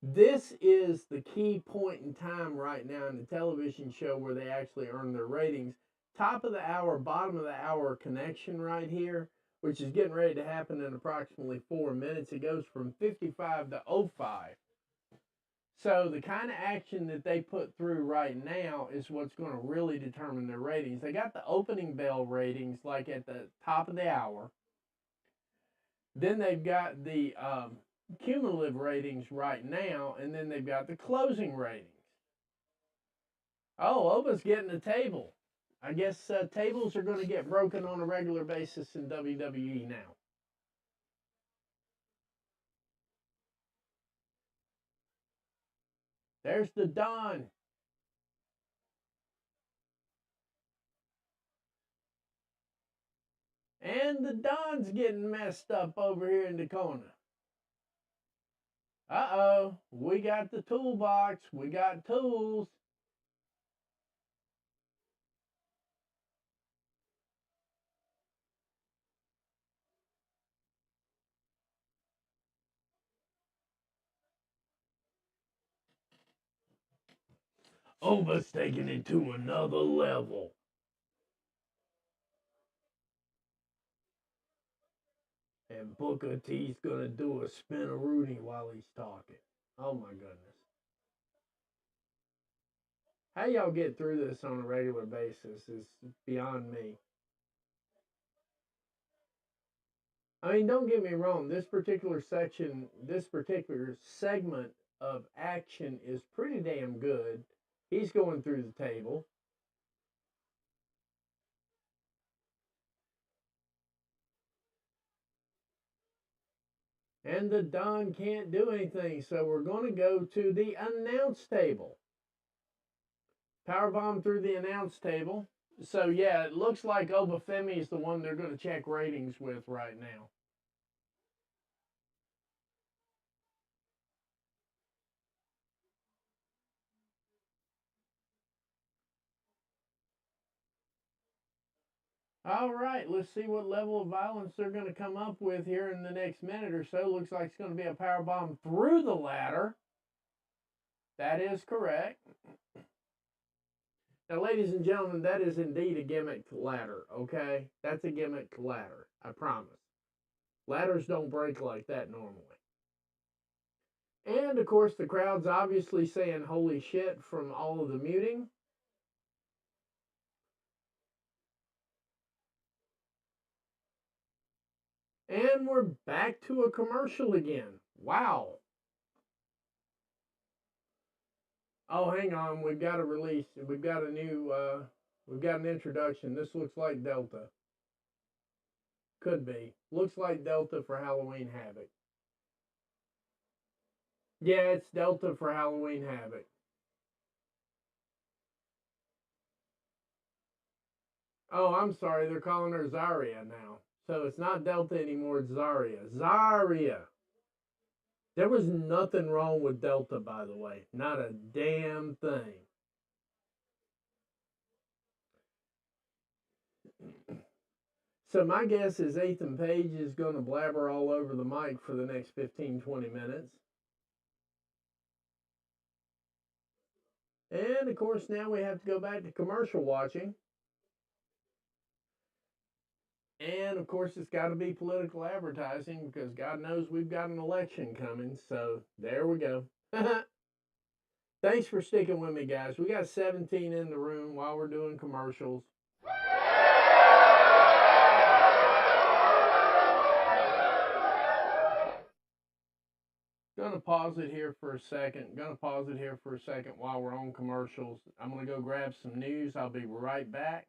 this is the key point in time right now in the television show where they actually earn their ratings. Top of the hour, bottom of the hour connection right here, which is getting ready to happen in approximately 4 minutes. It goes from 55 to 05. So the kind of action that they put through right now is what's going to really determine their ratings. They got the opening bell ratings like at the top of the hour. Then they've got the cumulative ratings right now, and then they've got the closing ratings. Oh, Oba's getting a table. I guess tables are going to get broken on a regular basis in WWE now. There's the Don. And the Don's getting messed up over here in the corner. Uh-oh, we got the toolbox. We got tools. Oba's taking it to another level. And Booker T's gonna do a spin-a-rooney while he's talking. Oh my goodness. How y'all get through this on a regular basis is beyond me. I mean, don't get me wrong, this particular segment of action is pretty damn good. He's going through the table. And the Don can't do anything, so we're going to go to the announce table. Powerbomb through the announce table. So yeah, it looks like Obafemi is the one they're going to check ratings with right now. All right, let's see what level of violence they're going to come up with here in the next minute or so. Looks like it's going to be a powerbomb through the ladder. That is correct. Now, ladies and gentlemen, that is indeed a gimmick ladder, okay? That's a gimmick ladder, I promise. Ladders don't break like that normally. And, of course, the crowd's obviously saying holy shit from all of the muting. And we're back to a commercial again. Wow. Oh, hang on. We've got a release. We've got a new, we've got an introduction. This looks like Delta. Could be. Looks like Delta for Halloween Havoc. Yeah, it's Delta for Halloween Havoc. Oh, I'm sorry. They're calling her Zarya now. So it's not Delta anymore. It's Zarya. Zarya. There was nothing wrong with Delta, by the way. Not a damn thing. So my guess is Ethan Page is going to blabber all over the mic for the next 15, 20 minutes. And of course, now we have to go back to commercial watching. And of course, it's got to be political advertising because God knows we've got an election coming. So there we go. Thanks for sticking with me, guys. We got 17 in the room while we're doing commercials. Gonna pause it here for a second. While we're on commercials. I'm gonna go grab some news. I'll be right back.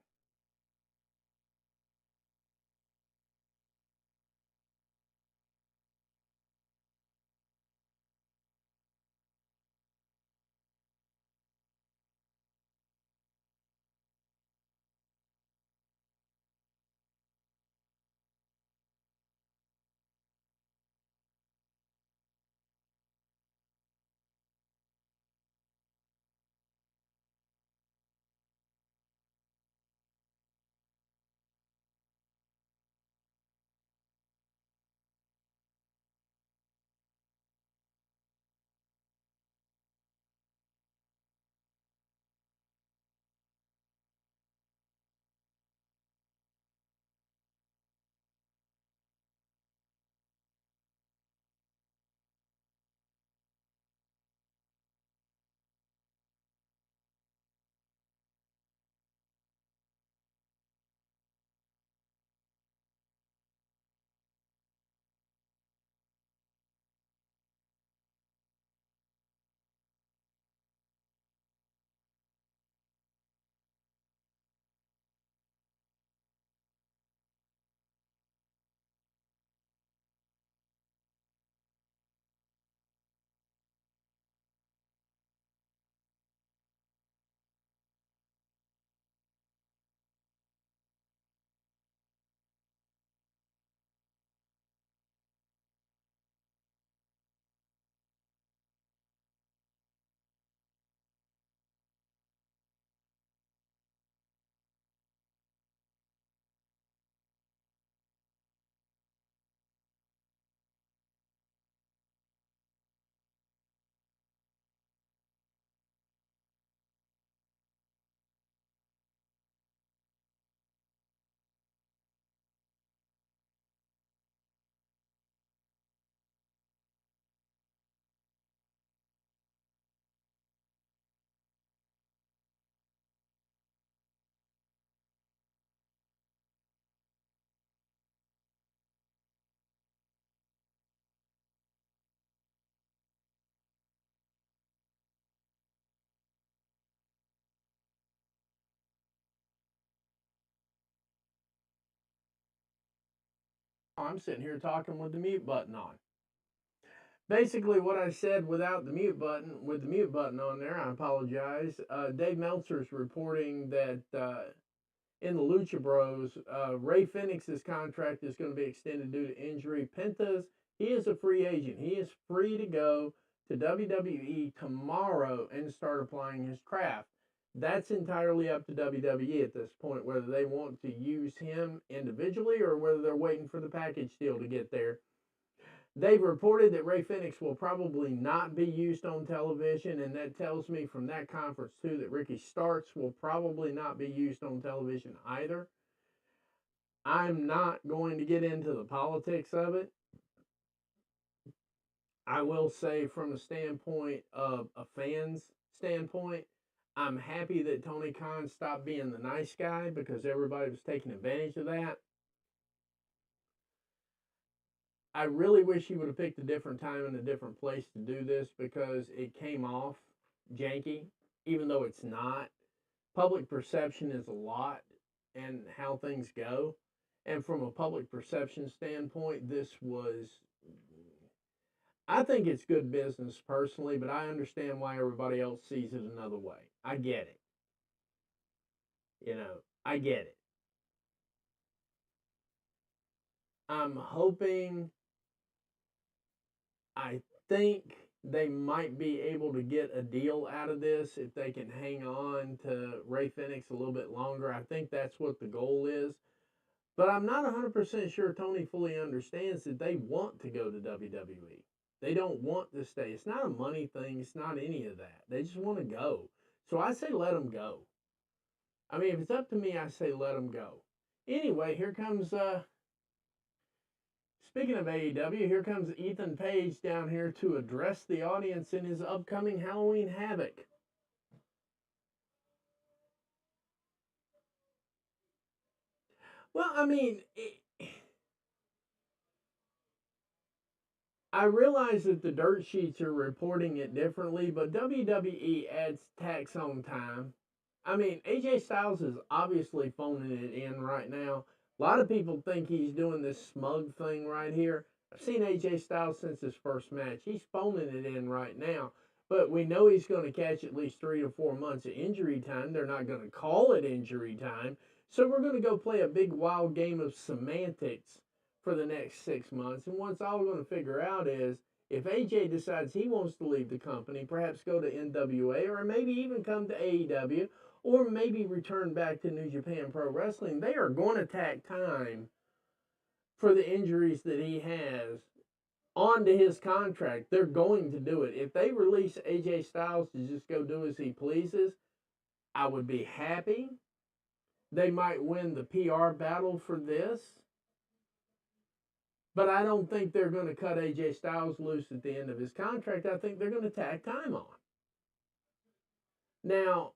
I'm sitting here talking with the mute button on. Basically, what I said without the mute button, with the mute button on there, I apologize. Dave Meltzer's reporting that in the Lucha Bros, Ray Phoenix's contract is going to be extended due to injury. Penta's, he is a free agent. He is free to go to WWE tomorrow and start applying his craft. That's entirely up to WWE at this point, whether they want to use him individually or whether they're waiting for the package deal to get there. They've reported that Ray Phoenix will probably not be used on television, and that tells me from that conference too that Ricky Starks will probably not be used on television either. I'm not going to get into the politics of it. I will say from the standpoint of a fan's standpoint, I'm happy that Tony Khan stopped being the nice guy because everybody was taking advantage of that. I really wish he would have picked a different time and a different place to do this because it came off janky, even though it's not. Public perception is a lot and how things go. And from a public perception standpoint, this was, I think it's good business personally, but I understand why everybody else sees it another way. I get it. I get it. I'm hoping, I think they might be able to get a deal out of this if they can hang on to Ray Phoenix a little bit longer. I think that's what the goal is. But I'm not 100% sure Tony fully understands that they want to go to WWE. They don't want to stay. It's not a money thing. It's not any of that. They just want to go. So I say let him go. I mean, if it's up to me, I say let him go. Anyway, here comes, speaking of AEW, here comes Ethan Page down here to address the audience in his upcoming Halloween Havoc. Well, I mean, I realize that the dirt sheets are reporting it differently, but WWE adds tax on time. I mean, AJ Styles is obviously phoning it in right now. A lot of people think he's doing this smug thing right here. I've seen AJ Styles since his first match. He's phoning it in right now. But we know he's going to catch at least 3 to 4 months of injury time. They're not going to call it injury time. So we're going to go play a big wild game of semantics for the next 6 months. And once all we're going to figure out is if AJ decides he wants to leave the company, perhaps go to NWA or maybe even come to AEW or maybe return back to New Japan Pro Wrestling, they are going to tack time for the injuries that he has onto his contract. They're going to do it. If they release AJ Styles to just go do as he pleases, I would be happy. They might win the PR battle for this. But I don't think they're going to cut AJ Styles loose at the end of his contract. I think they're going to tack time on. Now,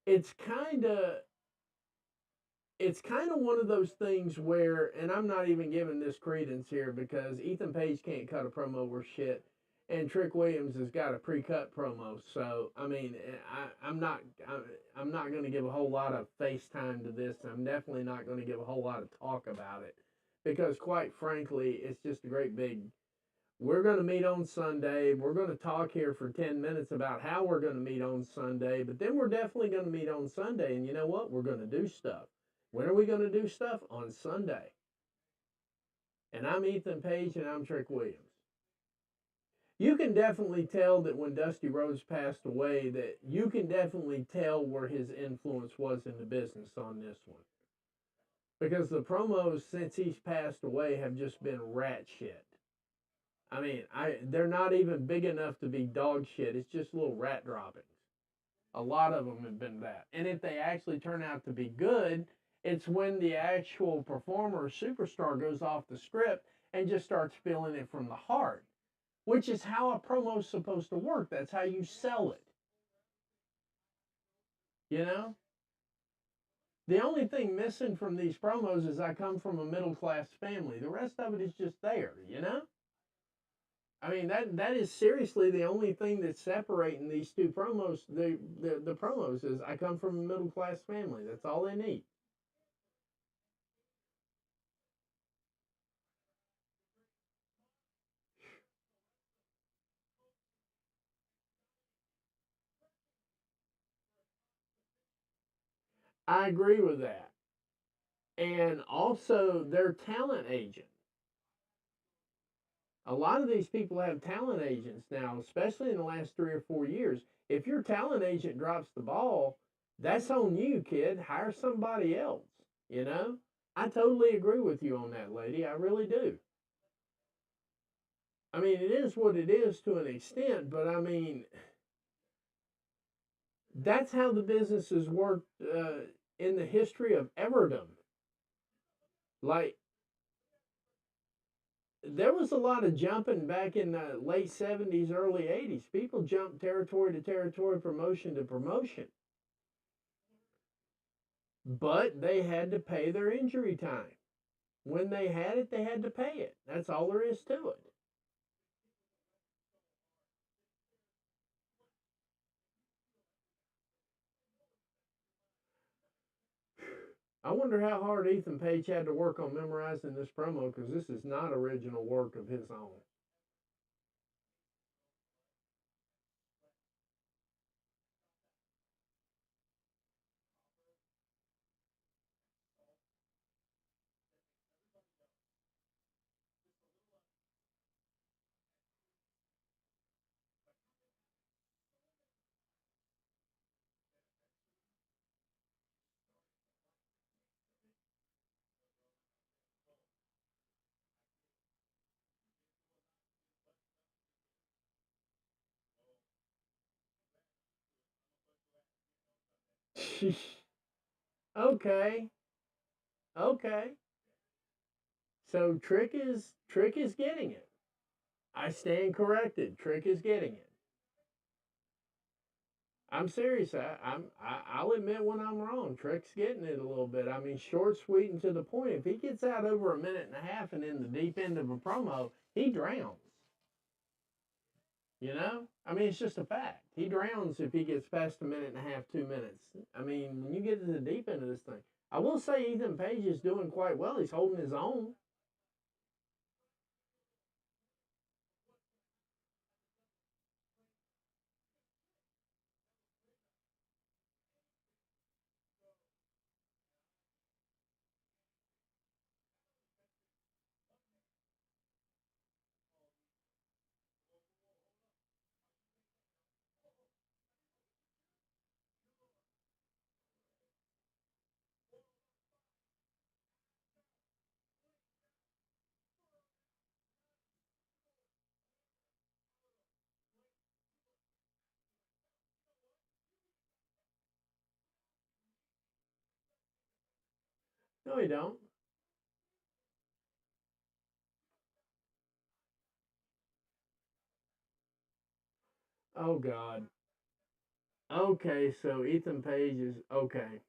it's kind of one of those things where, and I'm not even giving this credence here because Ethan Page can't cut a promo worth shit, and Trick Williams has got a pre-cut promo. So I mean, I'm not going to give a whole lot of FaceTime to this. I'm definitely not going to give a whole lot of talk about it because, quite frankly, it's just a great big. We're going to meet on Sunday. We're going to talk here for 10 minutes about how we're going to meet on Sunday, but then we're definitely going to meet on Sunday. And you know what? We're going to do stuff. When are we going to do stuff? On Sunday. And I'm Ethan Page and I'm Trick Williams. You can definitely tell that when Dusty Rhodes passed away, that you can definitely tell where his influence was in the business on this one. Because the promos since he's passed away have just been rat shit. I mean, they're not even big enough to be dog shit. It's just little rat droppings. A lot of them have been that. And if they actually turn out to be good, it's when the actual performer or superstar goes off the script and just starts feeling it from the heart, which is how a promo is supposed to work. That's how you sell it. You know? The only thing missing from these promos is I come from a middle-class family. The rest of it is just there, you know? I mean, that is seriously the only thing that's separating these two promos, the promos, is I come from a middle-class family. That's all they need. I agree with that. And also their talent agent. A lot of these people have talent agents now, especially in the last 3 or 4 years. If your talent agent drops the ball, that's on you, kid. Hire somebody else, you know? I totally agree with you on that, lady. I really do. I mean, it is what it is to an extent, but I mean, that's how the business has worked in the history of everdom. Like, there was a lot of jumping back in the late 70s, early 80s. People jumped territory to territory, promotion to promotion. But they had to pay their injury time. When they had it, they had to pay it. That's all there is to it. I wonder how hard Ethan Page had to work on memorizing this promo because this is not original work of his own. Okay. Okay. So Trick is getting it. I stand corrected. Trick is getting it. I'm serious. I'll admit when I'm wrong. Trick's getting it a little bit. I mean, short, sweet, and to the point. If he gets out over a minute and a half and in the deep end of a promo, he drowns. You know? I mean, it's just a fact. He drowns if he gets past a minute and a half, 2 minutes. I mean, when you get to the deep end of this thing, I will say Ethan Page is doing quite well. He's holding his own. No, he don't. Oh, God. Okay, so Ethan Page is okay.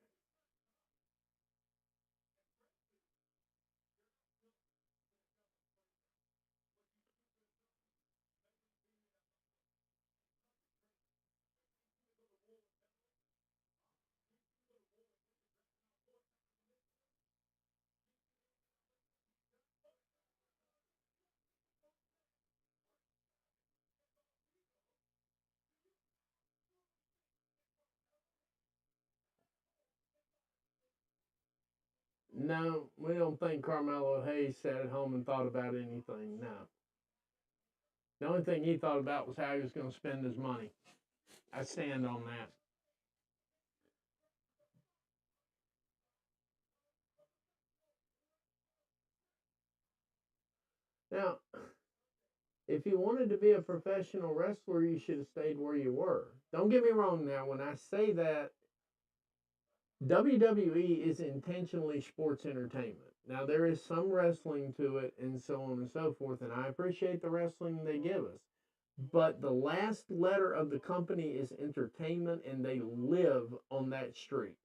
No, we don't think Carmelo Hayes sat at home and thought about anything. No. The only thing he thought about was how he was going to spend his money. I stand on that. Now, if you wanted to be a professional wrestler, you should have stayed where you were. Don't get me wrong now, when I say that, WWE is intentionally sports entertainment. Now, there is some wrestling to it and so on and so forth, and I appreciate the wrestling they give us. But the last letter of the company is entertainment, and they live on that street.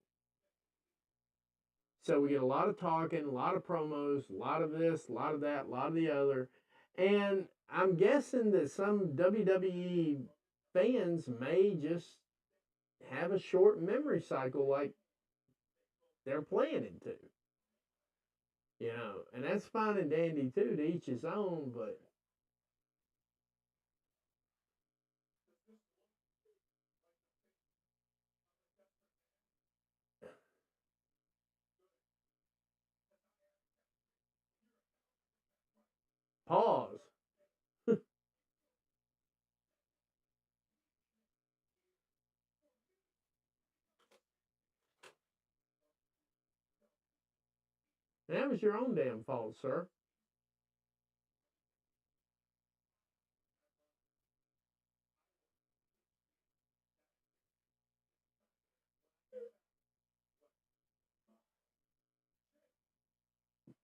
So we get a lot of talking, a lot of promos, a lot of this, a lot of that, a lot of the other. And I'm guessing that some WWE fans may just have a short memory cycle like they're planning to. You know, and that's fine and dandy too, to each his own, but pause. That was your own damn fault, sir.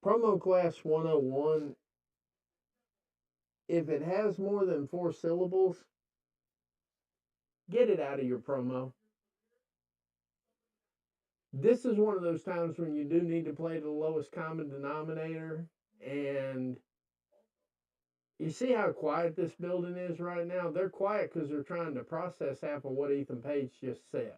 Promo class 101, if it has more than 4 syllables, get it out of your promo. This is one of those times when you do need to play the lowest common denominator. And you see how quiet this building is right now? They're quiet because they're trying to process half of what Ethan Page just said.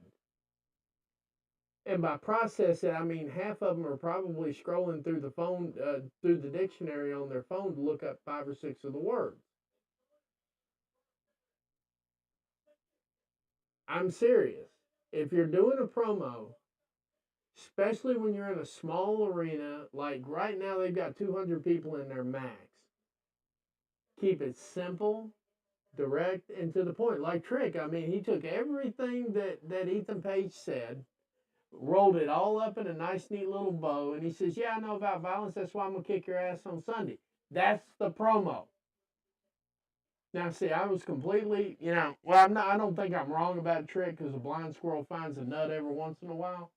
And by process it, I mean half of them are probably scrolling through the phone, through the dictionary on their phone to look up 5 or 6 of the words. I'm serious. If you're doing a promo, especially when you're in a small arena, like right now they've got 200 people in their max. Keep it simple, direct, and to the point. Like Trick, I mean, he took everything that Ethan Page said, rolled it all up in a nice, neat little bow, and he says, yeah, I know about violence. That's why I'm going to kick your ass on Sunday. That's the promo. Now, see, I was completely, well, I don't think I'm wrong about Trick because a blind squirrel finds a nut every once in a while.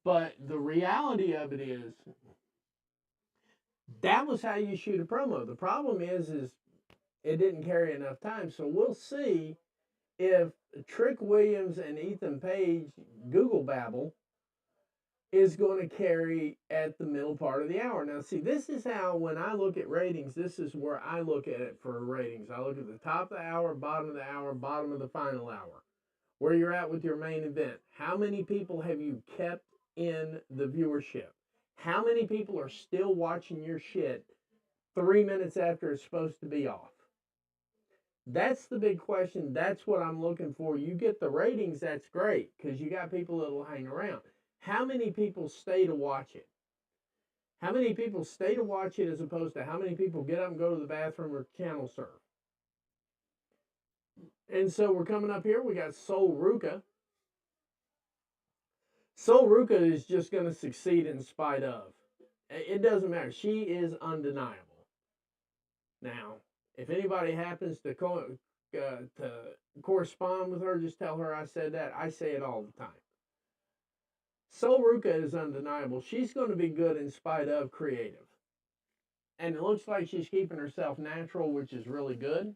But the reality of it is, that was how you shoot a promo. The problem is it didn't carry enough time. So we'll see if Trick Williams and Ethan Page Google Babble is going to carry at the middle part of the hour. Now, see, this is how, when I look at ratings, this is where I look at it for ratings. I look at the top of the hour, bottom of the hour, bottom of the final hour, where you're at with your main event. How many people have you kept in the viewership? How many people are still watching your shit 3 minutes after it's supposed to be off? That's the big question. That's what I'm looking for. You get the ratings, that's great, because you got people that will hang around. How many people stay to watch it? How many people stay to watch it as opposed to how many people get up and go to the bathroom or channel surf? And so we're coming up here. We got Sol Ruka. Sol Ruka is just going to succeed in spite of. It doesn't matter. She is undeniable. Now, if anybody happens to correspond with her, just tell her I said that. I say it all the time. Sol Ruka is undeniable. She's going to be good in spite of creative. And it looks like she's keeping herself natural, which is really good.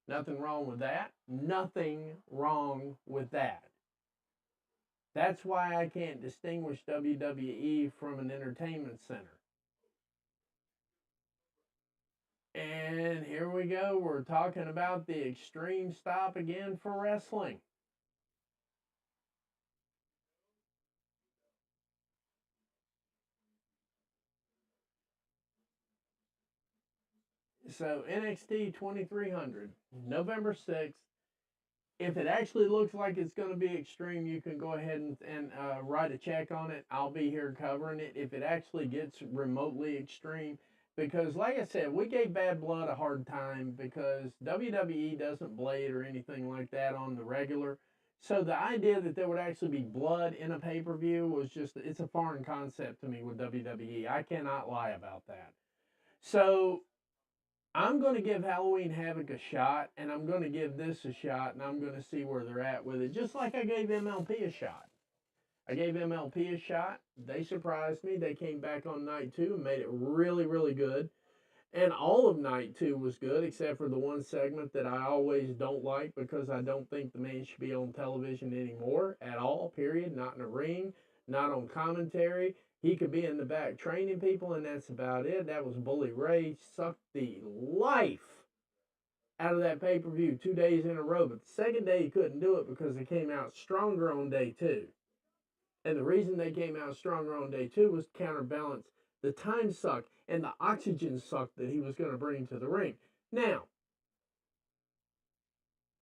Nothing wrong with that. Nothing wrong with that. That's why I can't distinguish WWE from an entertainment center. And here we go. We're talking about the extreme stop again for wrestling. So NXT 2300, November 6th. If it actually looks like it's going to be extreme, you can go ahead and write a check on it. I'll be here covering it if it actually gets remotely extreme. Because like I said, we gave Bad Blood a hard time because WWE doesn't blade or anything like that on the regular. So the idea that there would actually be blood in a pay-per-view was just, it's a foreign concept to me with WWE. I cannot lie about that. So I'm going to give Halloween Havoc a shot, and I'm going to give this a shot, and I'm going to see where they're at with it, just like I gave MLP a shot. I gave MLP a shot. They surprised me. They came back on night 2 and made it really, really good. And all of night 2 was good, except for the one segment that I always don't like because I don't think the man should be on television anymore at all, period. Not in a ring, not on commentary. He could be in the back training people, and that's about it. That was Bully Ray. Sucked the life out of that pay-per-view 2 days in a row. But the second day he couldn't do it because they came out stronger on day 2. And the reason they came out stronger on day 2 was to counterbalance the time suck and the oxygen suck that he was going to bring to the ring. Now,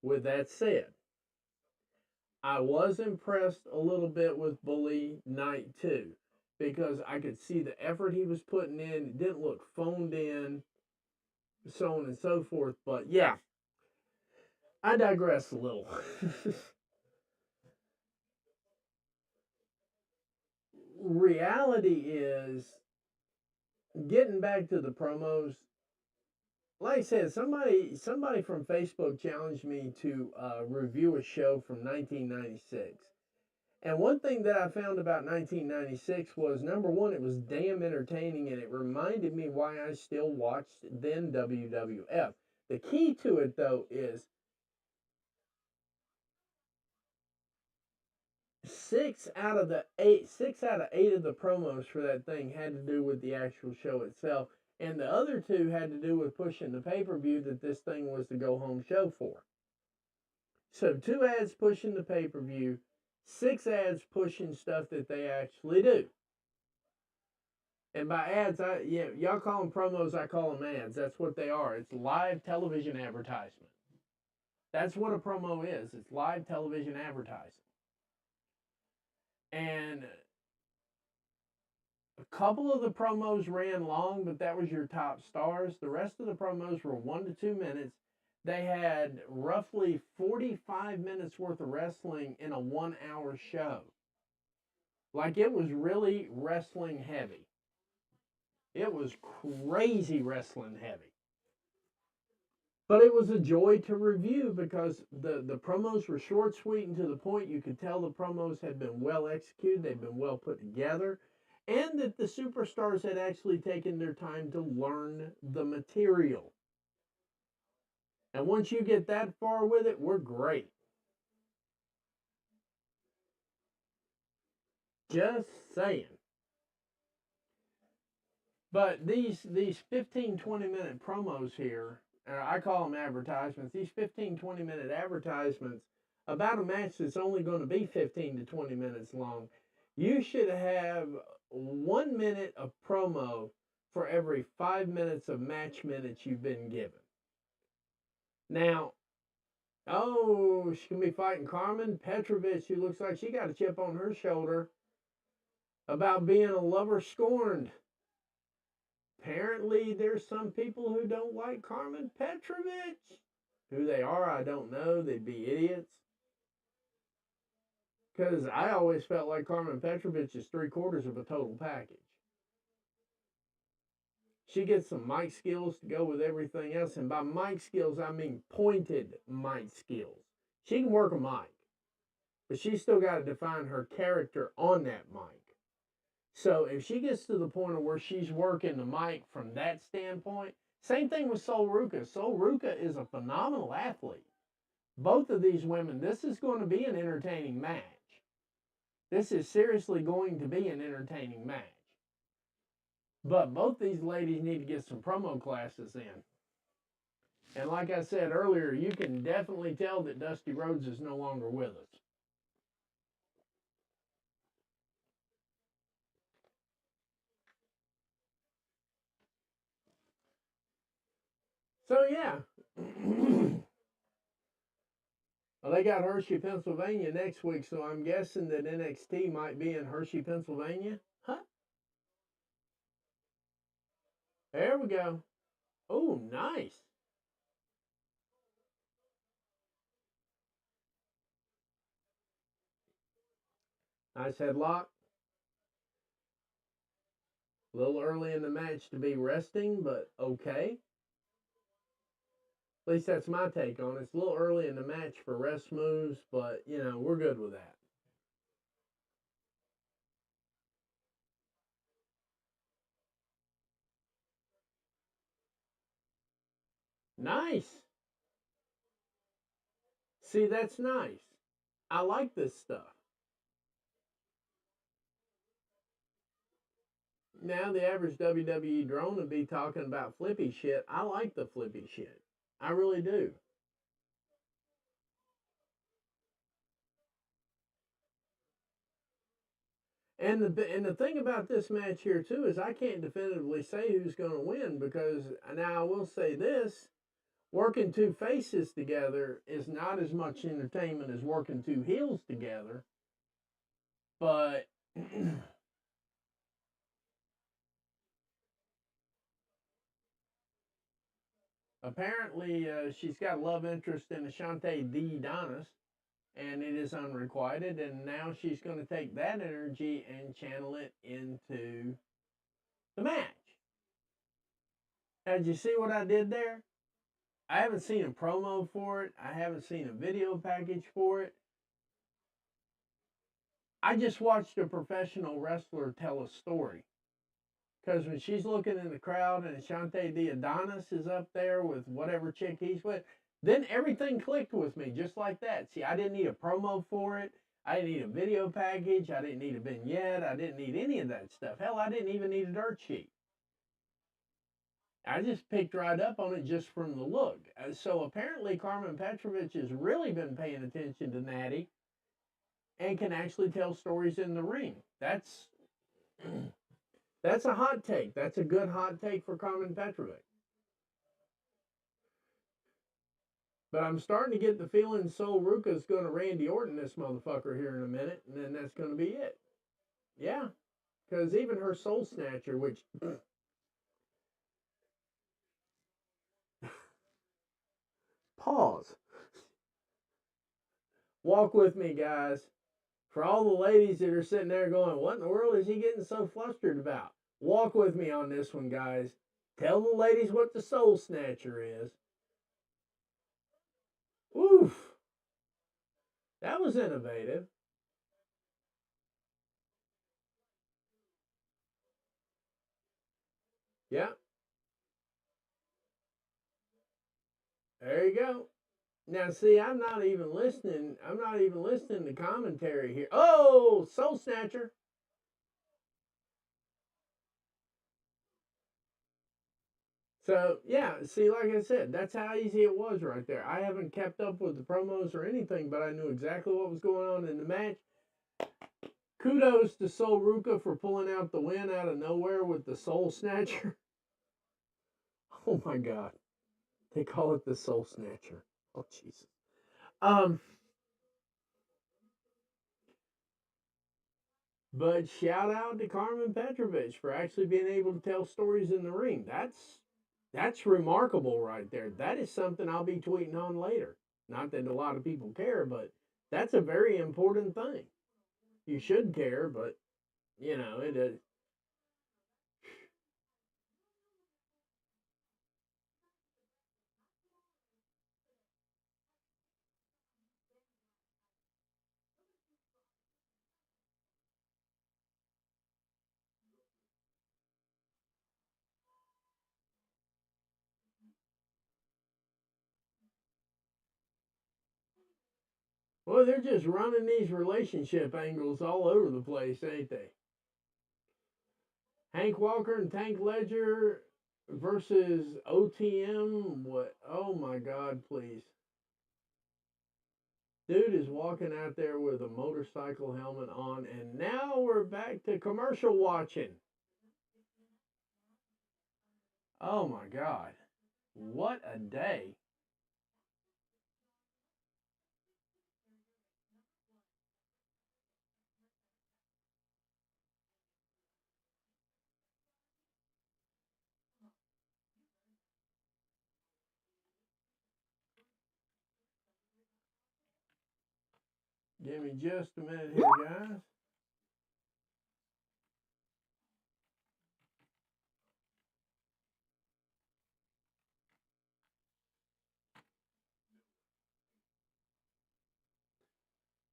with that said, I was impressed a little bit with Bully night 2 because I could see the effort he was putting in. It didn't look phoned in, so on and so forth. But yeah, I digress a little. Reality is, getting back to the promos, like I said, somebody from Facebook challenged me to review a show from 1996. And one thing that I found about 1996 was, number one, it was damn entertaining, and it reminded me why I still watched then WWF. The key to it, though, is 6 out of 8 of the promos for that thing had to do with the actual show itself, and the other 2 had to do with pushing the pay-per-view that this thing was the go-home show for. So 2 ads pushing the pay-per-view, 6 ads pushing stuff that they actually do. And by ads, y'all call them promos, I call them ads. That's what they are. It's live television advertisement. That's what a promo is. It's live television advertising. And a couple of the promos ran long, but that was your top stars. The rest of the promos were 1 to 2 minutes. They had roughly 45 minutes worth of wrestling in a 1 hour show. Like, it was really wrestling heavy. It was crazy wrestling heavy. But it was a joy to review because the promos were short, sweet, and to the point. You could tell the promos had been well executed, they'd been well put together, and that the superstars had actually taken their time to learn the material. And once you get that far with it, we're great. Just saying. But these 15, 20-minute promos here, I call them advertisements, these 15, 20-minute advertisements about a match that's only going to be 15 to 20 minutes long, you should have 1 minute of promo for every 5 minutes of match minutes you've been given. Now, oh, she can be fighting Carmen Petrovich, who looks like she got a chip on her shoulder about being a lover scorned. Apparently, there's some people who don't like Carmen Petrovich. Who they are, I don't know. They'd be idiots. Because I always felt like Carmen Petrovich is 3/4 of a total package. She gets some mic skills to go with everything else. And by mic skills, I mean pointed mic skills. She can work a mic. But she's still got to define her character on that mic. So if she gets to the point of where she's working the mic from that standpoint, same thing with Sol Ruca. Sol Ruca is a phenomenal athlete. Both of these women, this is going to be an entertaining match. This is seriously going to be an entertaining match. But both these ladies need to get some promo classes in. And like I said earlier, you can definitely tell that Dusty Rhodes is no longer with us. So yeah. Well, they got Hershey, Pennsylvania next week, so I'm guessing that NXT might be in Hershey, Pennsylvania. Huh? There we go. Oh, nice. Nice headlock. A little early in the match to be resting, but okay. At least that's my take on it. It's a little early in the match for rest moves, but, you know, we're good with that. Nice. See, that's nice. I like this stuff. Now, the average WWE drone would be talking about flippy shit. I like the flippy shit. I really do. And the thing about this match here too is I can't definitively say who's going to win because now I will say this: working two faces together is not as much entertainment as working two heels together. But apparently she's got a love interest in Ashante D. Donis, and it is unrequited. And now she's going to take that energy and channel it into the match. Now, did you see what I did there? I haven't seen a promo for it. I haven't seen a video package for it. I just watched a professional wrestler tell a story. Because when she's looking in the crowd and Ashante D. Adonis is up there with whatever chick he's with, then everything clicked with me just like that. See, I didn't need a promo for it. I didn't need a video package. I didn't need a vignette. I didn't need any of that stuff. Hell, I didn't even need a dirt sheet. I just picked right up on it just from the look. So apparently Carmen Petrovich has really been paying attention to Natty and can actually tell stories in the ring. That's a hot take. That's a good hot take for Carmen Petrovich. But I'm starting to get the feeling Sol Ruca's going to Randy Orton this motherfucker here in a minute, and then that's going to be it. Yeah, because even her Soul Snatcher, which... Pause. Walk with me, guys. For all the ladies that are sitting there going, what in the world is he getting so flustered about? Walk with me on this one, guys. Tell the ladies what the Soul Snatcher is. That was innovative. Yeah. There you go. Now, see, I'm not even listening. I'm not even listening to commentary here. Oh, Soul Snatcher. So, yeah, see, like I said, that's how easy it was right there. I haven't kept up with the promos or anything, but I knew exactly what was going on in the match. Kudos to Sol Ruka for pulling out the win out of nowhere with the Soul Snatcher. Oh my God. They call it the Soul Snatcher. Oh, Jesus. Um, But shout out to Carmen Petrovich for actually being able to tell stories in the ring. That's remarkable right there. That is something I'll be tweeting on later. Not that a lot of people care, but that's a very important thing. You should care, but you know it is. Well, they're just running these relationship angles all over the place, ain't they? Hank Walker and Tank Ledger versus OTM. What? Oh my God, please. Dude is walking out there with a motorcycle helmet on, and now we're back to commercial watching. Oh my God. What a day. Give me just a minute here, guys.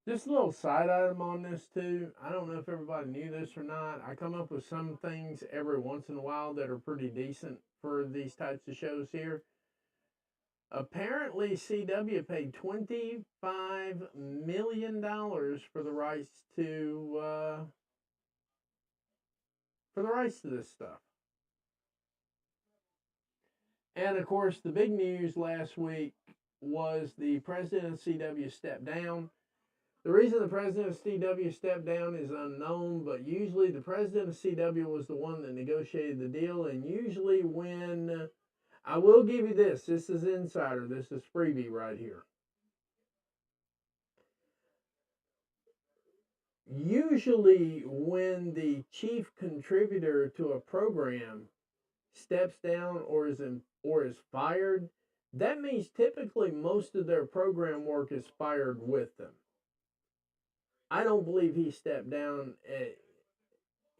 Just a little side item on this, too. I don't know if everybody knew this or not. I come up with some things every once in a while that are pretty decent for these types of shows here. Apparently, CW paid $25 million for the rights to this stuff. And of course, the big news last week was the president of CW stepped down. The reason the president of CW stepped down is unknown, but usually the president of CW was the one that negotiated the deal. And usually, when I will give you this is insider, this is freebie right here. Usually, when the chief contributor to a program steps down or is fired, that means typically most of their program work is fired with them. I don't believe he stepped down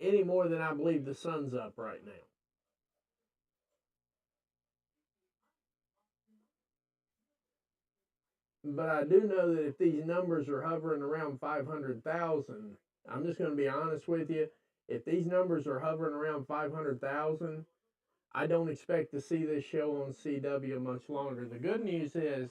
any more than I believe the sun's up right now. But I do know that if these numbers are hovering around 500,000, I'm just going to be honest with you. If these numbers are hovering around 500,000, I don't expect to see this show on CW much longer. The good news is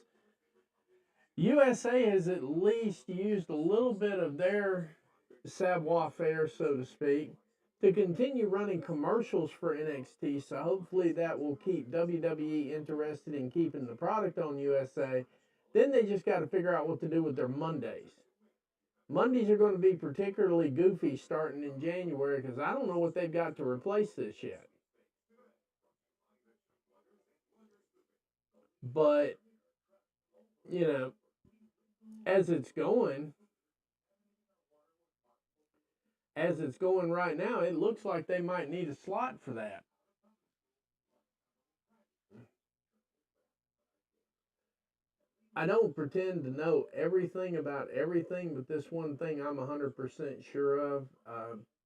USA has at least used a little bit of their savoir faire, so to speak, to continue running commercials for NXT. So hopefully that will keep WWE interested in keeping the product on USA. Then they just got to figure out what to do with their Mondays. Mondays are going to be particularly goofy starting in January because I don't know what they've got to replace this yet. But, you know, as it's going right now, it looks like they might need a slot for that. I don't pretend to know everything about everything, but this one thing I'm 100% sure of,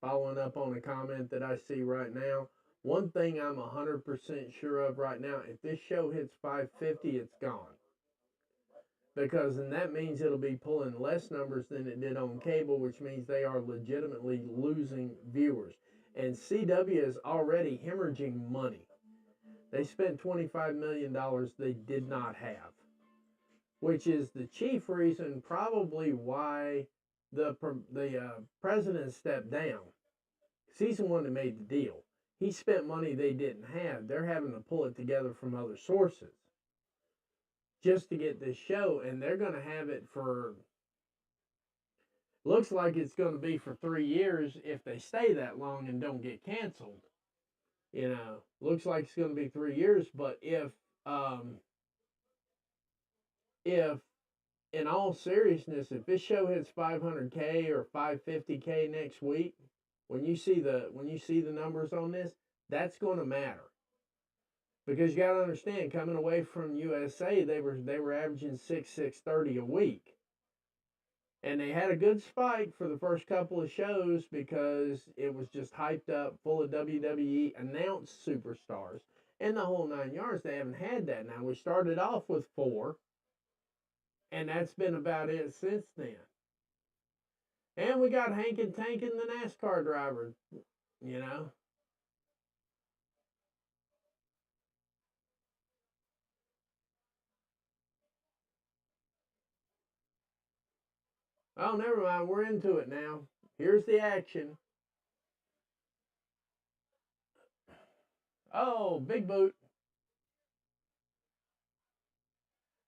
following up on a comment that I see right now, one thing I'm 100% sure of right now, if this show hits 550, it's gone. because then that means it'll be pulling less numbers than it did on cable, which means they are legitimately losing viewers. And CW is already hemorrhaging money. They spent $25 million they did not have, which is the chief reason probably why the president stepped down. He's the one that made the deal. He spent money they didn't have. They're having to pull it together from other sources just to get this show, and they're going to have it for, looks like it's going to be for 3 years if they stay that long and don't get canceled. You know, looks like it's going to be 3 years, but if in all seriousness, if this show hits 500K or 550K next week, when you see the numbers on this, that's going to matter. Because you got to understand, coming away from USA, they were averaging 630 a week. And they had a good spike for the first couple of shows because it was just hyped up, full of WWE announced superstars. And the whole 9 yards, they haven't had that. Now, we started off with 4, and that's been about it since then. And we got Hank and Tank and the NASCAR driver, you know. Oh, never mind. We're into it now. Here's the action. Oh, big boot.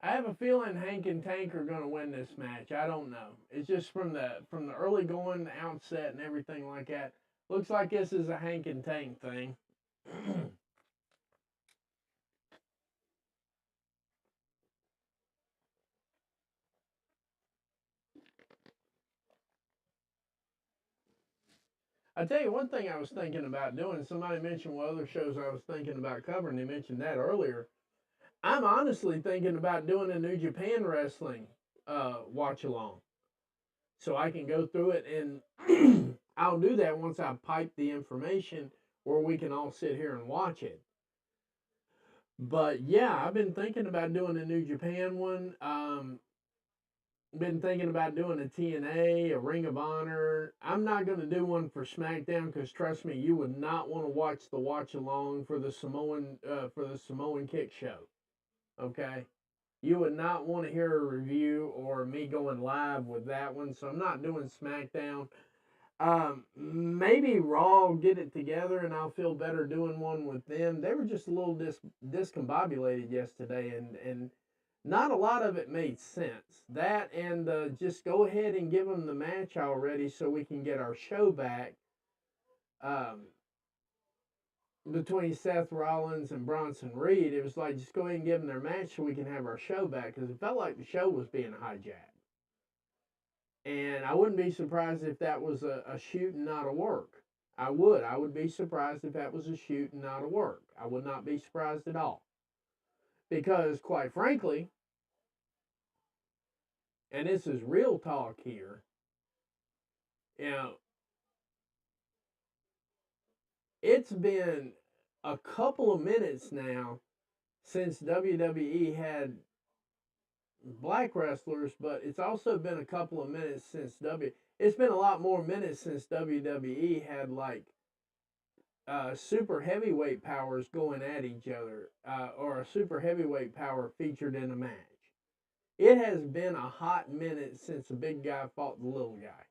I have a feeling Hank and Tank are going to win this match. I don't know. It's just from the early going, the outset, and everything like that. Looks like this is a Hank and Tank thing. I tell you one thing I was thinking about doing. Somebody mentioned what other shows I was thinking about covering. They mentioned that earlier. I'm honestly thinking about doing a New Japan Wrestling watch along, so I can go through it, and I'll do that once I pipe the information where we can all sit here and watch it. But yeah, I've been thinking about doing a New Japan one. Been thinking about doing a TNA, a Ring of Honor. I'm not going to do one for SmackDown because trust me, you would not want to watch the watch along for the Samoan Kick show. Okay, you would not want to hear a review or me going live with that one. So I'm not doing SmackDown. Maybe Raw get it together and I'll feel better doing one with them. They were just a little discombobulated yesterday, and not a lot of it made sense. That and just go ahead and give them the match already so we can get our show back between Seth Rollins and Bronson Reed. It was like, just go ahead and give them their match so we can have our show back, because it felt like the show was being hijacked. And I wouldn't be surprised if that was a shoot and not a work. I would be surprised if that was a shoot and not a work. I would not be surprised at all. Because, quite frankly, and this is real talk here, you know, it's been a couple of minutes now since WWE had black wrestlers, but it's also been a couple of minutes since it's been a lot more minutes since WWE had like super heavyweight powers going at each other, or a super heavyweight power featured in a match. It has been a hot minute since the big guy fought the little guy.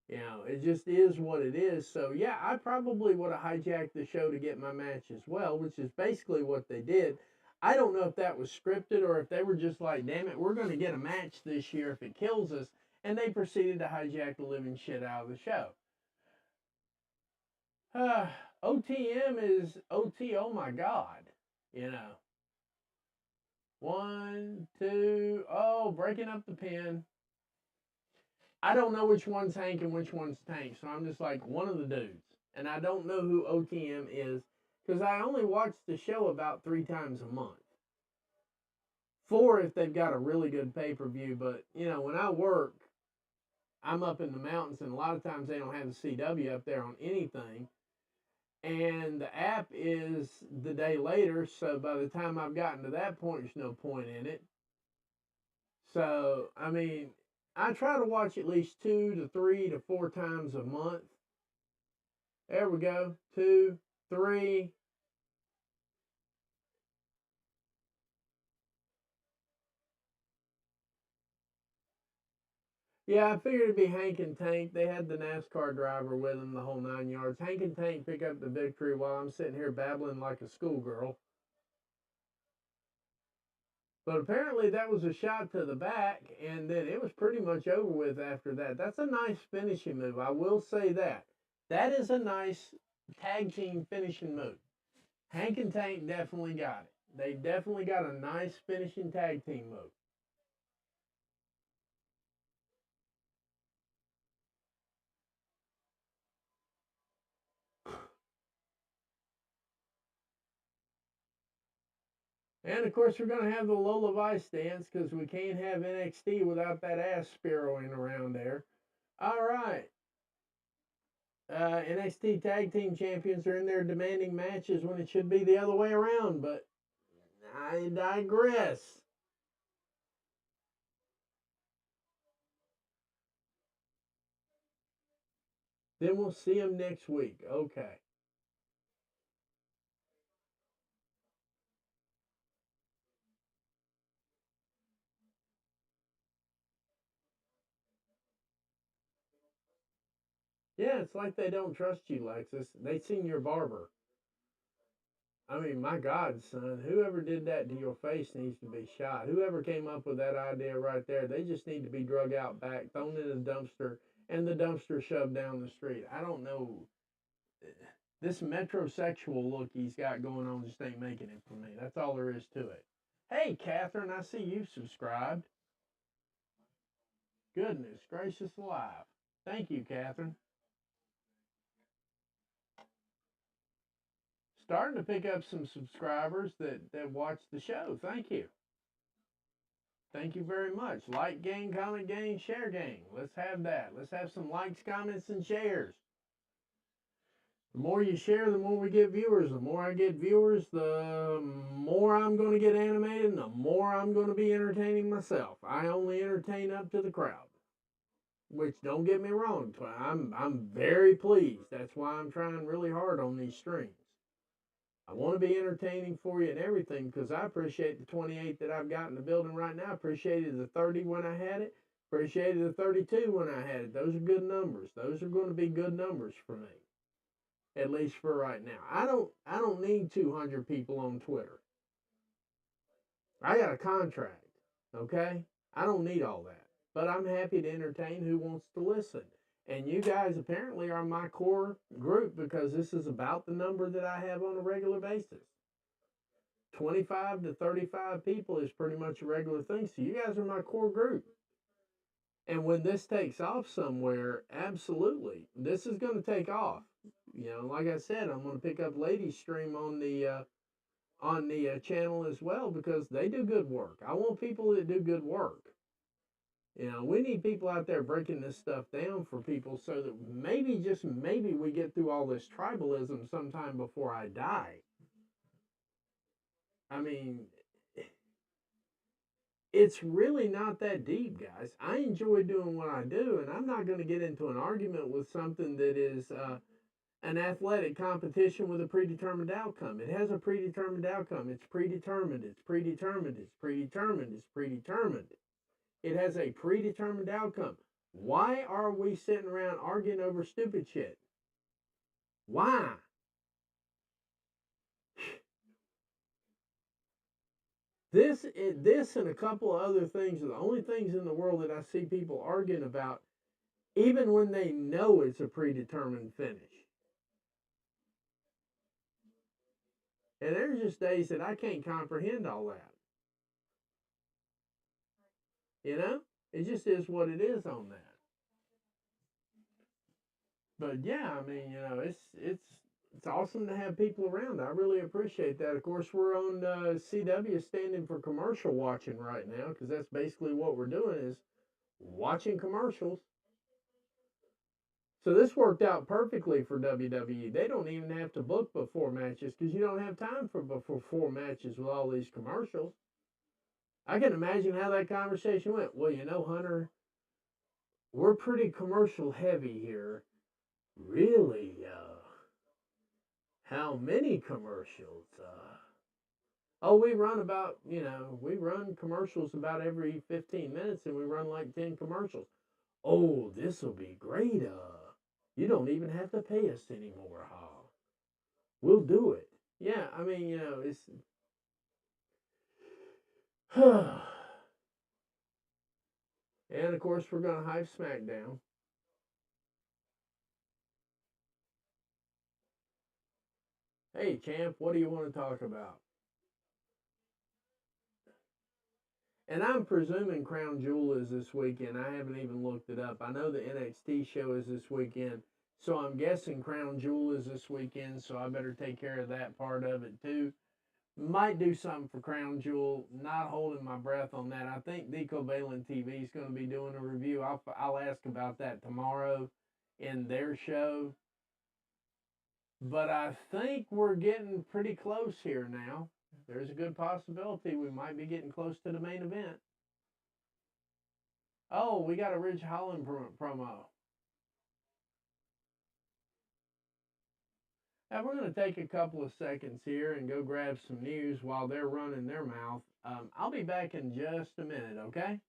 You know, it just is what it is. So yeah, I probably would have hijacked the show to get my match as well, which is basically what they did. I don't know if that was scripted or if they were just like, damn it, we're going to get a match this year if it kills us. And they proceeded to hijack the living shit out of the show. OTM is OT, oh my God. You know. 1, 2, oh, breaking up the pin. I don't know which one's Hank and which one's Tank, so I'm just like one of the dudes. And I don't know who OTM is because I only watch the show about 3 times a month. 4 if they've got a really good pay-per-view, but, you know, when I work, I'm up in the mountains, and a lot of times they don't have the CW up there on anything. And the app is the day later, so by the time I've gotten to that point, there's no point in it. So, I mean, I try to watch at least 2 to 3 to 4 times a month. There we go. 2, 3. Yeah, I figured it'd be Hank and Tank. They had the NASCAR driver with them the whole 9 yards. Hank and Tank pick up the victory while I'm sitting here babbling like a schoolgirl. But apparently that was a shot to the back, and then it was pretty much over with after that. That's a nice finishing move. I will say that. That is a nice tag team finishing move. Hank and Tank definitely got it. They definitely got a nice finishing tag team move. And of course, we're going to have the Lola Vice dance because we can't have NXT without that ass sparrowing around there. All right. NXT Tag Team Champions are in there demanding matches when it should be the other way around, but I digress. Then we'll see them next week. Okay. Yeah, it's like they don't trust you, Lexus. They seen your barber. I mean, my God, son, whoever did that to your face needs to be shot. Whoever came up with that idea right there, they just need to be drug out back, thrown in a dumpster, and the dumpster shoved down the street. I don't know. This metrosexual look he's got going on just ain't making it for me. That's all there is to it. Hey, Catherine, I see you subscribed. Goodness gracious alive. Thank you, Catherine. Starting to pick up some subscribers that watch the show. Thank you. Thank you very much. Like gang, comment gang, share gang. Let's have that. Let's have some likes, comments, and shares. The more you share, the more we get viewers. The more I get viewers, the more I'm going to get animated, and the more I'm going to be entertaining myself. I only entertain up to the crowd. Which, don't get me wrong, I'm very pleased. That's why I'm trying really hard on these streams. I want to be entertaining for you and everything because I appreciate the 28 that I've got in the building right now. Appreciated the 30 when I had it. Appreciated the 32 when I had it. Those are good numbers. Those are going to be good numbers for me. At least for right now. I don't need 200 people on Twitter. I got a contract, okay? I don't need all that. But I'm happy to entertain who wants to listen. And you guys apparently are my core group because this is about the number that I have on a regular basis. 25 to 35 people is pretty much a regular thing. So you guys are my core group. And when this takes off somewhere, absolutely, this is going to take off. You know, like I said, I'm going to pick up Ladies Stream on the channel as well because they do good work. I want people that do good work. You know, we need people out there breaking this stuff down for people so that maybe, just maybe, we get through all this tribalism sometime before I die. I mean, it's really not that deep, guys. I enjoy doing what I do, and I'm not going to get into an argument with something that is an athletic competition with a predetermined outcome. It has a predetermined outcome. It's predetermined. It's predetermined. It's predetermined. It's predetermined. It has a predetermined outcome. Why are we sitting around arguing over stupid shit? Why? This and a couple of other things are the only things in the world that I see people arguing about, even when they know it's a predetermined finish. And there's just days that I can't comprehend all that. You know? It just is what it is on that. But yeah, I mean, you know, it's awesome to have people around. I really appreciate that. Of course, we're on CW standing for commercial watching right now because that's basically what we're doing is watching commercials. So this worked out perfectly for WWE. They don't even have to book before matches because you don't have time for before matches with all these commercials. I can imagine how that conversation went. Well, you know, Hunter, we're pretty commercial heavy here. Really? How many commercials? Oh, we run about, we run commercials about every 15 minutes and we run like 10 commercials. Oh, this will be great. You don't even have to pay us anymore, huh? We'll do it. Yeah, I mean, it's. And of course, we're going to hype SmackDown. Hey, champ, what do you want to talk about? And I'm presuming Crown Jewel is this weekend. I haven't even looked it up. I know the NXT show is this weekend. So I'm guessing Crown Jewel is this weekend. So I better take care of that part of it too. Might do something for Crown Jewel. Not holding my breath on that. I think Deco Balin TV is going to be doing a review. I'll ask about that tomorrow in their show. But I think we're getting pretty close here now. There's a good possibility we might be getting close to the main event. Oh, we got a Ridge Holland promo. Now we're going to take a couple of seconds here and go grab some news while they're running their mouth. I'll be back in just a minute, okay?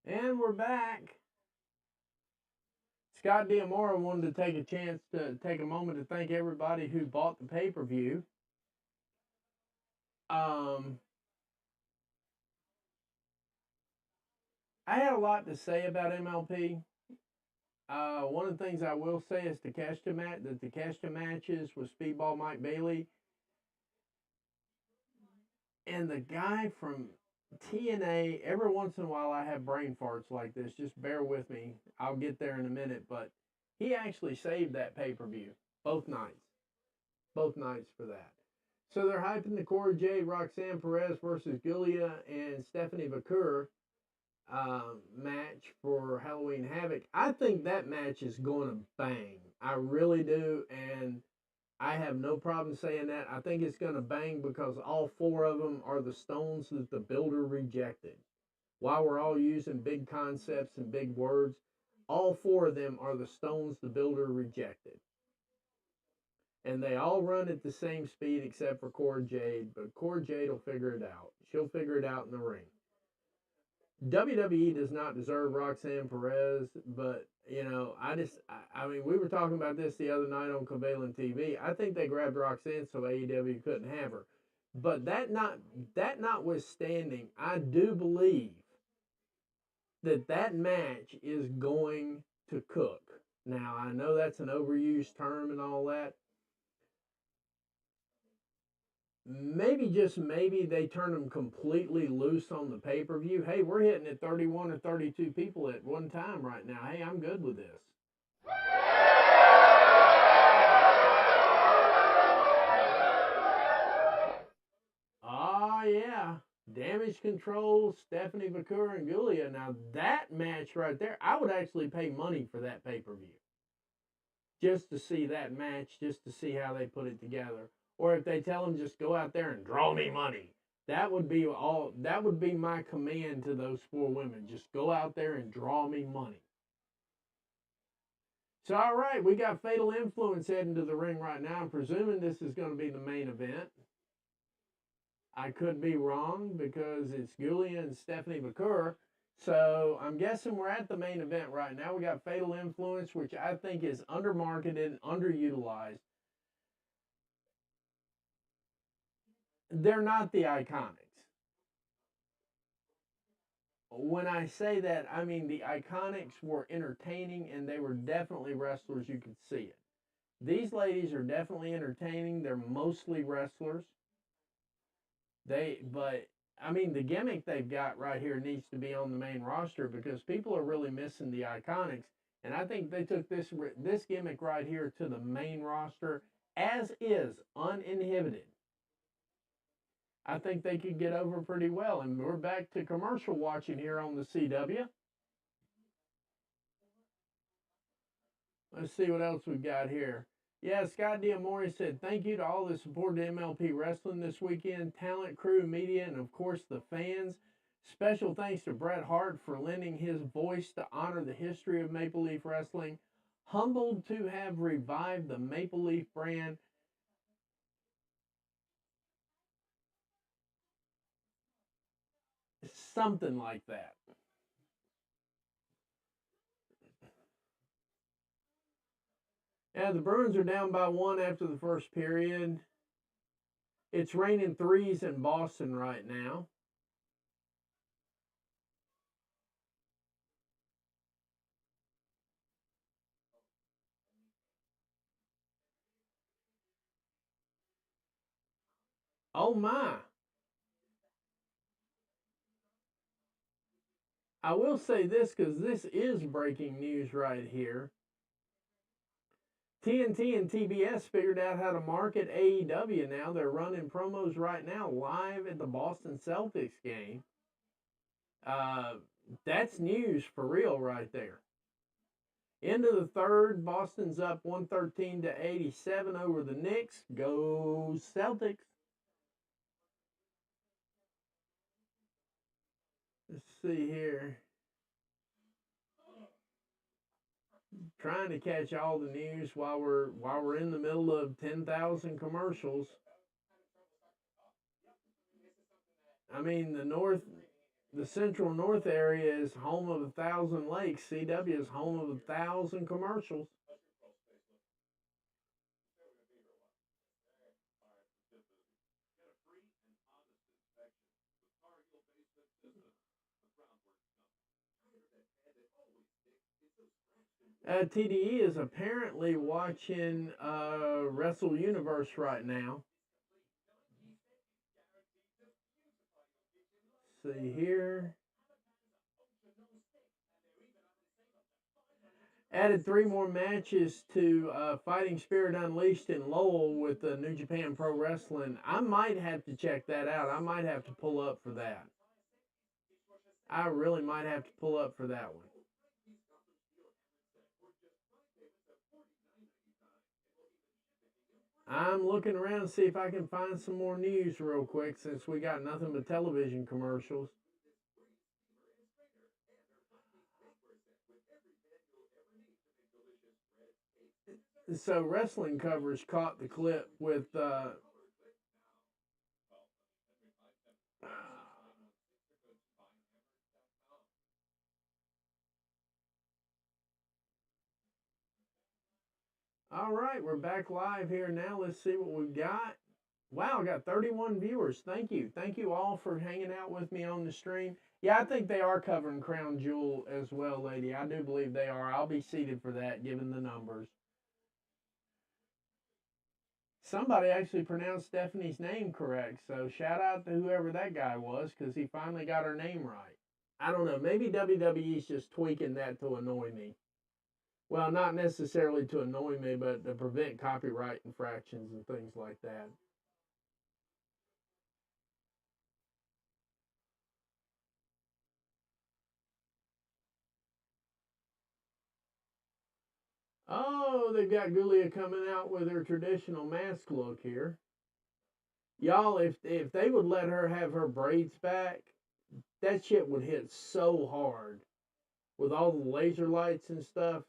And we're back. Scott D'Amore wanted to take a chance to take a moment to thank everybody who bought the pay-per-view. I had a lot to say about MLP. One of the things I will say is the Takeshita matches with Speedball Mike Bailey and the guy from TNA. Every once in a while, I have brain farts like this. Just bear with me. I'll get there in a minute. But he actually saved that pay-per-view both nights for that. So they're hyping the Cora Jade, Roxanne Perez versus Giulia and Stephanie Vaquer match for Halloween Havoc. I think that match is going to bang. I really do, and I have no problem saying that. I think it's going to bang because all four of them are the stones that the builder rejected. While we're all using big concepts and big words, all four of them are the stones the builder rejected. And they all run at the same speed except for Cora Jade, but Cora Jade will figure it out. She'll figure it out in the ring. WWE does not deserve Roxanne Perez, but, I mean, we were talking about this the other night on Cabelain TV. I think they grabbed Roxanne so AEW couldn't have her. But that notwithstanding, I do believe that match is going to cook. Now, I know that's an overused term and all that. Maybe, just maybe, they turn them completely loose on the pay-per-view. Hey, we're hitting at 31 or 32 people at one time right now. Hey, I'm good with this. Oh, yeah. Damage Control, Stephanie Vaquer, and Giulia. Now, that match right there, I would actually pay money for that pay-per-view. Just to see that match, just to see how they put it together. Or if they tell them just go out there and draw me money. That would be my command to those four women. Just go out there and draw me money. So, all right, we got Fatal Influence heading to the ring right now. I'm presuming this is going to be the main event. I could be wrong because it's Giulia and Stephanie Vaquer. So I'm guessing we're at the main event right now. We got Fatal Influence, which I think is undermarketed, underutilized. they're not the Iconics. When I say that, I mean the Iconics were entertaining and they were definitely wrestlers. You could see it. These ladies are definitely entertaining. They're mostly wrestlers. But I mean, the gimmick they've got right here needs to be on the main roster because people are really missing the Iconics, and I think they took this gimmick right here to the main roster as is, uninhibited. I think they could get over pretty well, and we're back to commercial watching here on the CW. Let's see what else we've got here. Yeah, Scott Diamore said, thank you to all that supported MLP Wrestling this weekend, talent, crew, media, and of course the fans. Special thanks to Bret Hart for lending his voice to honor the history of Maple Leaf Wrestling. Humbled to have revived the Maple Leaf brand. Something like that. Yeah, the Bruins are down by 1 after the first period. It's raining threes in Boston right now. Oh my. I will say this because this is breaking news right here. TNT and TBS figured out how to market AEW now. They're running promos right now live at the Boston Celtics game. That's news for real right there. End of the third, Boston's up 113-87 over the Knicks. Go Celtics. Let's see here. Trying to catch all the news while we're in the middle of 10,000 commercials. I mean, the central north area is home of 1,000 lakes. CW is home of 1,000 commercials. TDE is apparently watching Wrestle Universe right now. See here. Added 3 more matches to Fighting Spirit Unleashed in Lowell with New Japan Pro Wrestling. I might have to check that out. I might have to pull up for that. I really might have to pull up for that one. I'm looking around to see if I can find some more news real quick since we got nothing but television commercials. So wrestling coverage caught the clip with all right, we're back live here now. Let's see what we've got. Wow, I got 31 viewers. Thank you. Thank you all for hanging out with me on the stream. Yeah, I think they are covering Crown Jewel as well, lady. I do believe they are. I'll be seated for that, given the numbers. Somebody actually pronounced Stephanie's name correct, so shout out to whoever that guy was because he finally got her name right. I don't know. Maybe WWE's just tweaking that to annoy me. Well, not necessarily to annoy me, but to prevent copyright infractions and things like that. Oh, they've got Gulia coming out with her traditional mask look here. Y'all, if they would let her have her braids back, that shit would hit so hard with all the laser lights and stuff.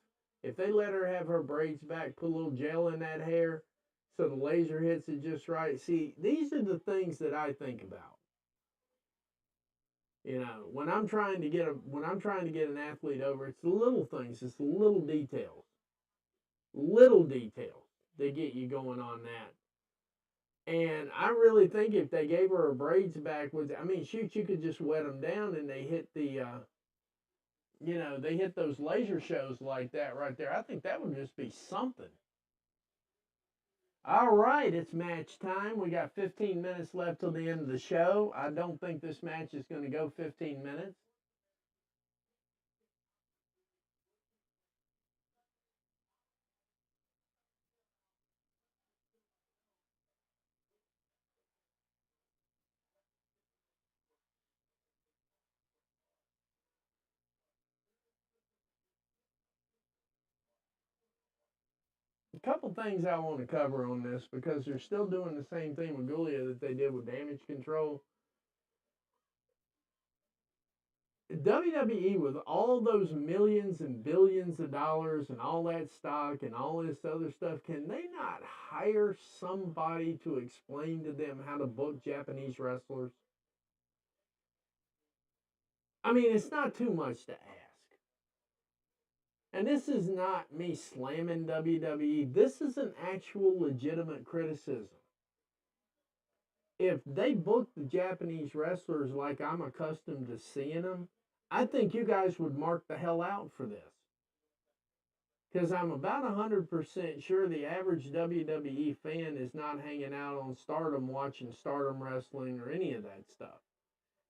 If they let her have her braids back, put a little gel in that hair so the laser hits it just right. See, these are the things that I think about. You know, when I'm trying to get an athlete over, it's the little things, it's the little details. Little details that get you going on that. And I really think if they gave her braids back, I mean, shoot, you could just wet them down and they hit the, they hit those laser shows like that right there. I think that would just be something. All right, it's match time. We got 15 minutes left till the end of the show. I don't think this match is going to go 15 minutes. A couple things I want to cover on this because they're still doing the same thing with Gulia that they did with Damage Control. WWE, with all those millions and billions of dollars and all that stock and all this other stuff, can they not hire somebody to explain to them how to book Japanese wrestlers? I mean, it's not too much to ask. And this is not me slamming WWE. This is an actual legitimate criticism. If they book the Japanese wrestlers like I'm accustomed to seeing them, I think you guys would mark the hell out for this. Because I'm about 100% sure the average WWE fan is not hanging out on Stardom watching Stardom wrestling or any of that stuff.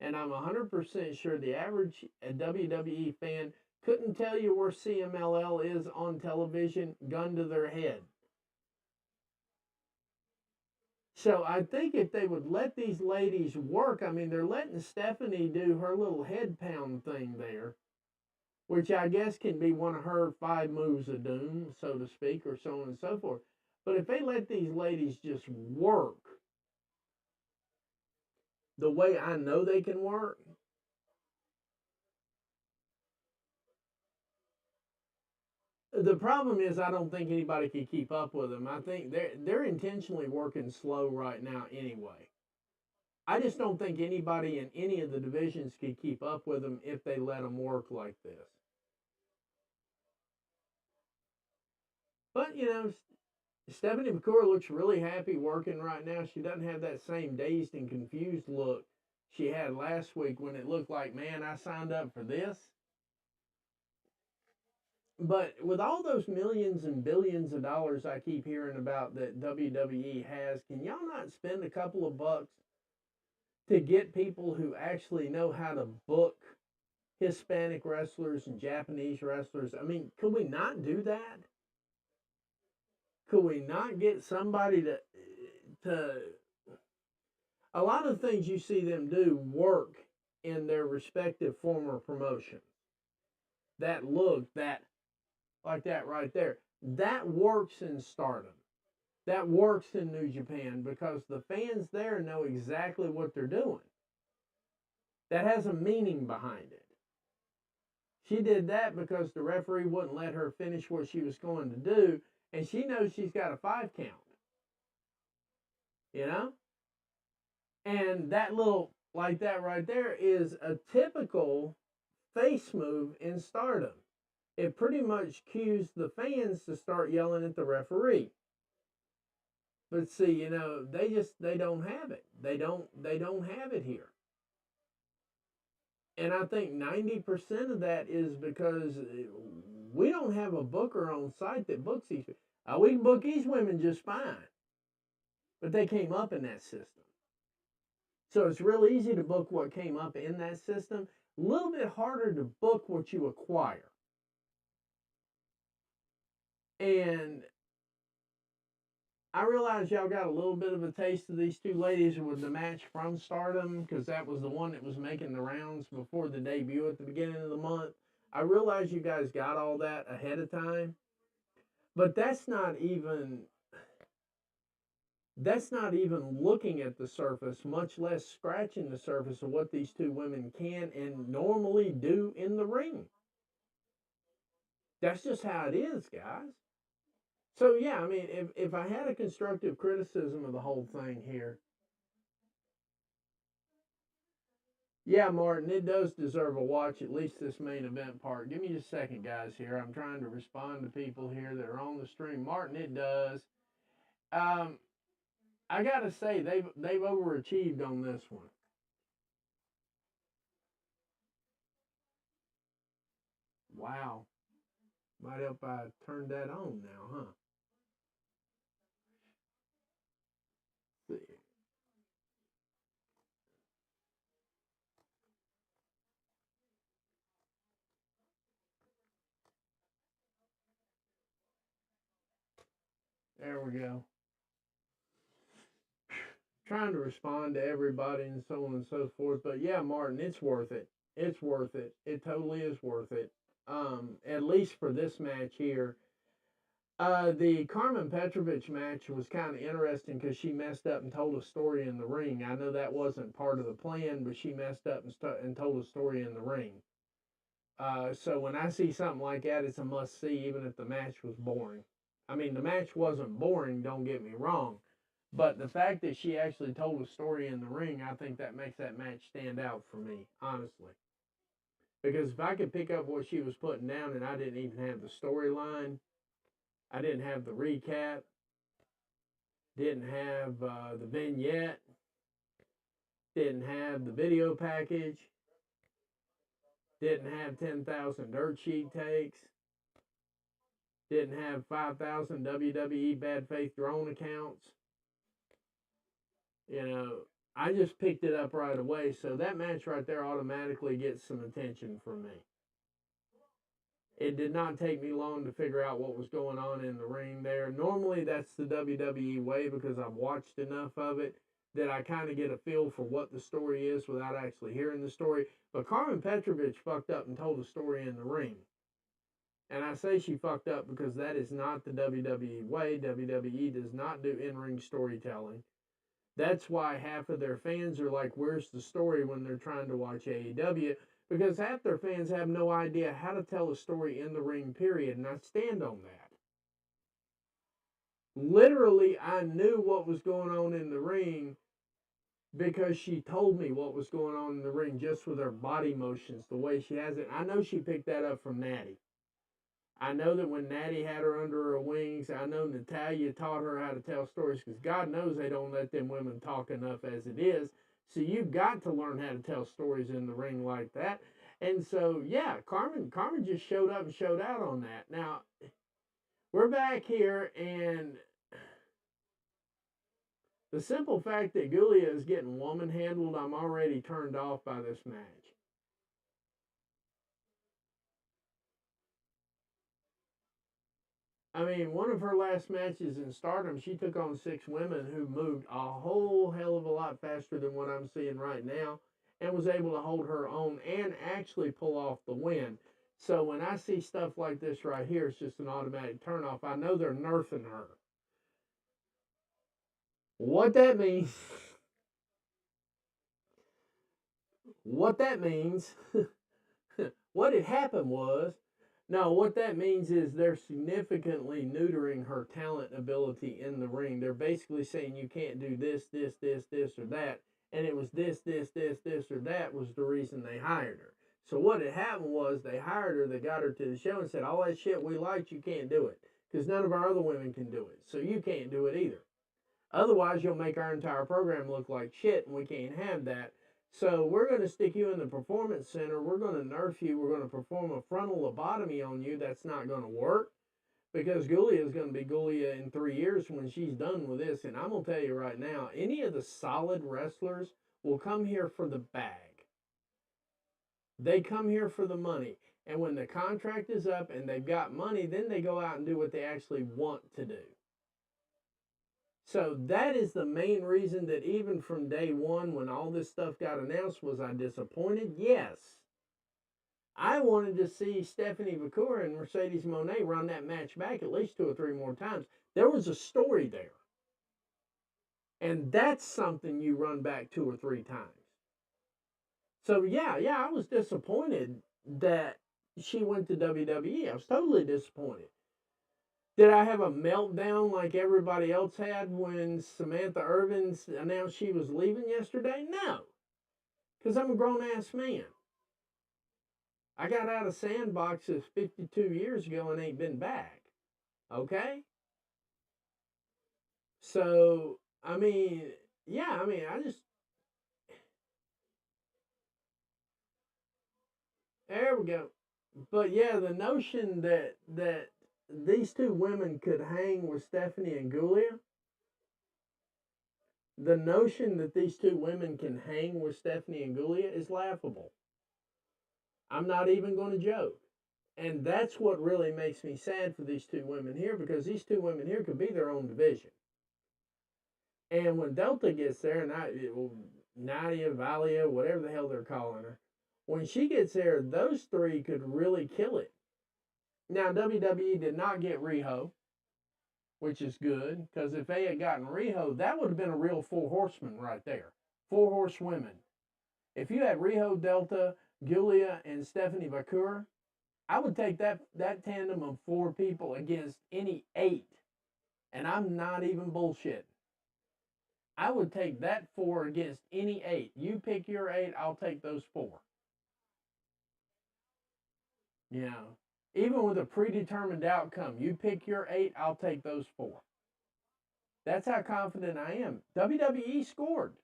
And I'm 100% sure the average WWE fan couldn't tell you where CMLL is on television, gun to their head. So I think if they would let these ladies work, I mean, they're letting Stephanie do her little head pound thing there, which I guess can be one of her 5 moves of doom, so to speak, or so on and so forth. But if they let these ladies just work the way I know they can work, the problem is I don't think anybody can keep up with them. I think they're intentionally working slow right now anyway. I just don't think anybody in any of the divisions could keep up with them if they let them work like this. But, Stephanie McCoy looks really happy working right now. She doesn't have that same dazed and confused look she had last week when it looked like, man, I signed up for this. But with all those millions and billions of dollars I keep hearing about that WWE has, can y'all not spend a couple of bucks to get people who actually know how to book Hispanic wrestlers and Japanese wrestlers? I mean, could we not do that? Could we not get somebody to a lot of things you see them do work in their respective former promotions. That look, that like that right there, that works in Stardom. That works in New Japan because the fans there know exactly what they're doing. That has a meaning behind it. She did that because the referee wouldn't let her finish what she was going to do, and she knows she's got a 5 count. You know? And that little, like that right there, is a typical face move in Stardom. It pretty much cues the fans to start yelling at the referee. But see, they don't have it. They don't have it here. And I think 90% of that is because we don't have a booker on site that books these. We can book these women just fine. But they came up in that system. So it's real easy to book what came up in that system. A little bit harder to book what you acquire. And I realize y'all got a little bit of a taste of these two ladies with the match from Stardom because that was the one that was making the rounds before the debut at the beginning of the month. I realize you guys got all that ahead of time, but that's not even looking at the surface, much less scratching the surface of what these two women can and normally do in the ring. That's just how it is, guys. So, yeah, I mean, if I had a constructive criticism of the whole thing here, yeah, Martin, it does deserve a watch, at least this main event part. Give me just a second, guys, here. I'm trying to respond to people here that are on the stream. Martin, it does. I gotta say they've overachieved on this one. Wow. Might help I turn that on now, huh? Let's see. There we go. Trying to respond to everybody and so on and so forth. But yeah, Martin, it's worth it. It's worth it. It totally is worth it. At least for this match here. The Carmen Petrovich match was kind of interesting because she messed up and told a story in the ring. I know that wasn't part of the plan, but she messed up and told a story in the ring. So when I see something like that, it's a must see, even if the match was boring. I mean, the match wasn't boring, don't get me wrong. But the fact that she actually told a story in the ring, I think that makes that match stand out for me, honestly. Because if I could pick up what she was putting down and I didn't even have the storyline, I didn't have the recap, didn't have the vignette, didn't have the video package, didn't have 10,000 dirt sheet takes, didn't have 5,000 WWE bad faith drone accounts. You know, I just picked it up right away. So that match right there automatically gets some attention from me. It did not take me long to figure out what was going on in the ring there. Normally that's the WWE way because I've watched enough of it that I kind of get a feel for what the story is without actually hearing the story. But Carmen Petrovich fucked up and told a story in the ring. And I say she fucked up because that is not the WWE way. WWE does not do in-ring storytelling. That's why half of their fans are like, where's the story when they're trying to watch AEW? Because half their fans have no idea how to tell a story in the ring, period. And I stand on that. Literally, I knew what was going on in the ring because she told me what was going on in the ring just with her body motions, the way she has it. I know she picked that up from Natty. I know that when Natty had her under her wings, I know Natalya taught her how to tell stories because God knows they don't let them women talk enough as it is. So you've got to learn how to tell stories in the ring like that. And so, yeah, Carmen just showed up and showed out on that. Now, we're back here, and the simple fact that Giulia is getting woman handled, I'm already turned off by this match. I mean, one of her last matches in Stardom, she took on 6 women who moved a whole hell of a lot faster than what I'm seeing right now and was able to hold her own and actually pull off the win. So when I see stuff like this right here, it's just an automatic turnoff. I know they're nerfing her. What that means, what that means, what had happened was, no, what that means is they're significantly neutering her talent ability in the ring. They're basically saying you can't do this, or that. And it was this, or that was the reason they hired her. So what had happened was they hired her, they got her to the show and said, all that shit we liked, you can't do it. Because none of our other women can do it. So you can't do it either. Otherwise, you'll make our entire program look like shit, and we can't have that. So we're going to stick you in the performance center. We're going to nerf you. We're going to perform a frontal lobotomy on you. That's not going to work because Giulia is going to be Giulia in 3 years when she's done with this. And I'm going to tell you right now, any of the solid wrestlers will come here for the bag. They come here for the money. And when the contract is up and they've got money, then they go out and do what they actually want to do. So that is the main reason that even from day one, when all this stuff got announced, was I disappointed? Yes. I wanted to see Stephanie Vacour and Mercedes Moné run that match back at least 2 or 3 more times. There was a story there. And that's something you run back 2 or 3 times. So yeah, I was disappointed that she went to WWE. I was totally disappointed. Did I have a meltdown like everybody else had when Samantha Irvin announced she was leaving yesterday? No. Because I'm a grown-ass man. I got out of sandboxes 52 years ago and ain't been back. Okay? So, I mean, yeah, I mean, there we go. But yeah, the notion that these two women could hang with Stephanie and Gulia, the notion that these two women can hang with Stephanie and Gulia is laughable. I'm not even going to joke. And that's what really makes me sad for these two women here, because these two women here could be their own division. And when Delta gets there, Nadia, Valia, whatever the hell they're calling her, when she gets there, those three could really kill it. Now, WWE did not get Riho, which is good, because if they had gotten Riho, that would have been a real four horsemen right there. Four horsewomen. If you had Riho, Delta, Giulia, and Stephanie Vaquer, I would take that tandem of four people against any 8. And I'm not even bullshitting. I would take that 4 against any 8. You pick your 8, I'll take those 4. You know, even with a predetermined outcome, you pick your 8, I'll take those 4. That's how confident I am. WWE scored.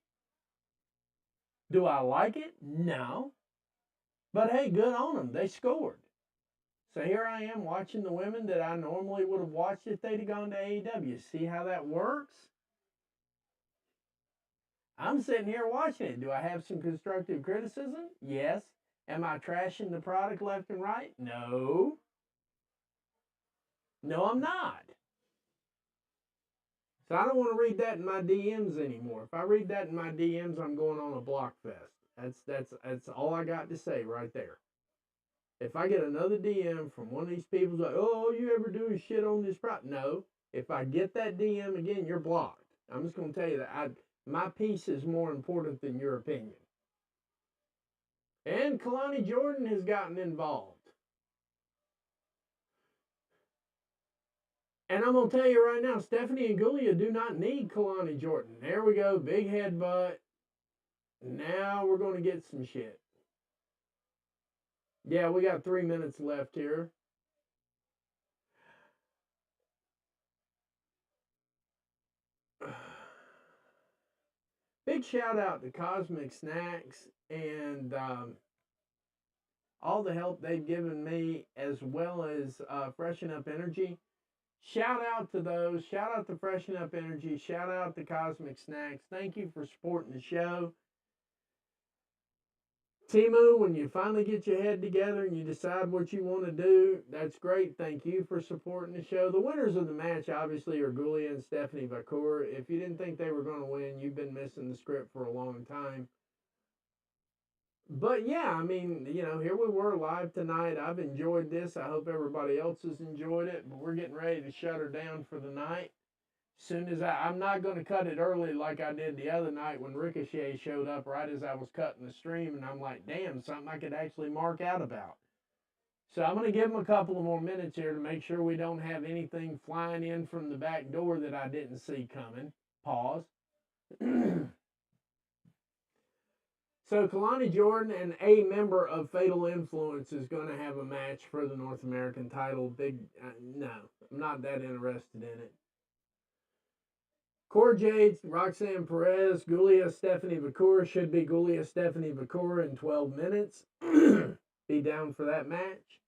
Do I like it? No. But hey, good on them. They scored. So here I am watching the women that I normally would have watched if they'd have gone to AEW. See how that works? I'm sitting here watching it. Do I have some constructive criticism? Yes. Am I trashing the product left and right? No. No, I'm not. So I don't want to read that in my DMs anymore. If I read that in my DMs, I'm going on a block fest. That's all I got to say right there. If I get another DM from one of these people like, oh, all you ever do is shit on this product. No. If I get that DM again, you're blocked. I'm just going to tell you that my piece is more important than your opinion. And Kalani Jordan has gotten involved. And I'm going to tell you right now, Stephanie and Gulia do not need Kalani Jordan. There we go. Big headbutt. Now we're going to get some shit. Yeah, we got 3 minutes left here. Big shout out to Cosmic Snacks and all the help they've given me, as well as Freshen Up Energy. Shout out to those. Shout out to Freshen Up Energy. Shout out to Cosmic Snacks. Thank you for supporting the show. Timu, when you finally get your head together and you decide what you want to do, that's great. Thank you for supporting the show. The winners of the match, obviously, are Gulia and Stephanie Vaquer. If you didn't think they were going to win, you've been missing the script for a long time. But yeah, I mean, you know, here we were live tonight. I've enjoyed this. I hope everybody else has enjoyed it. But we're getting ready to shut her down for the night. Soon as I'm not going to cut it early like I did the other night when Ricochet showed up right as I was cutting the stream, and I'm like, damn, something I could actually mark out about. So I'm going to give them a couple of more minutes here to make sure we don't have anything flying in from the back door that I didn't see coming. Pause. So Kalani Jordan and a member of Fatal Influence is going to have a match for the North American title. No, I'm not that interested in it. Cora Jade, Roxanne Perez, Gulia, Stephanie Vaquer. Should be Gulia, Stephanie Vaquer in 12 minutes. Be down for that match.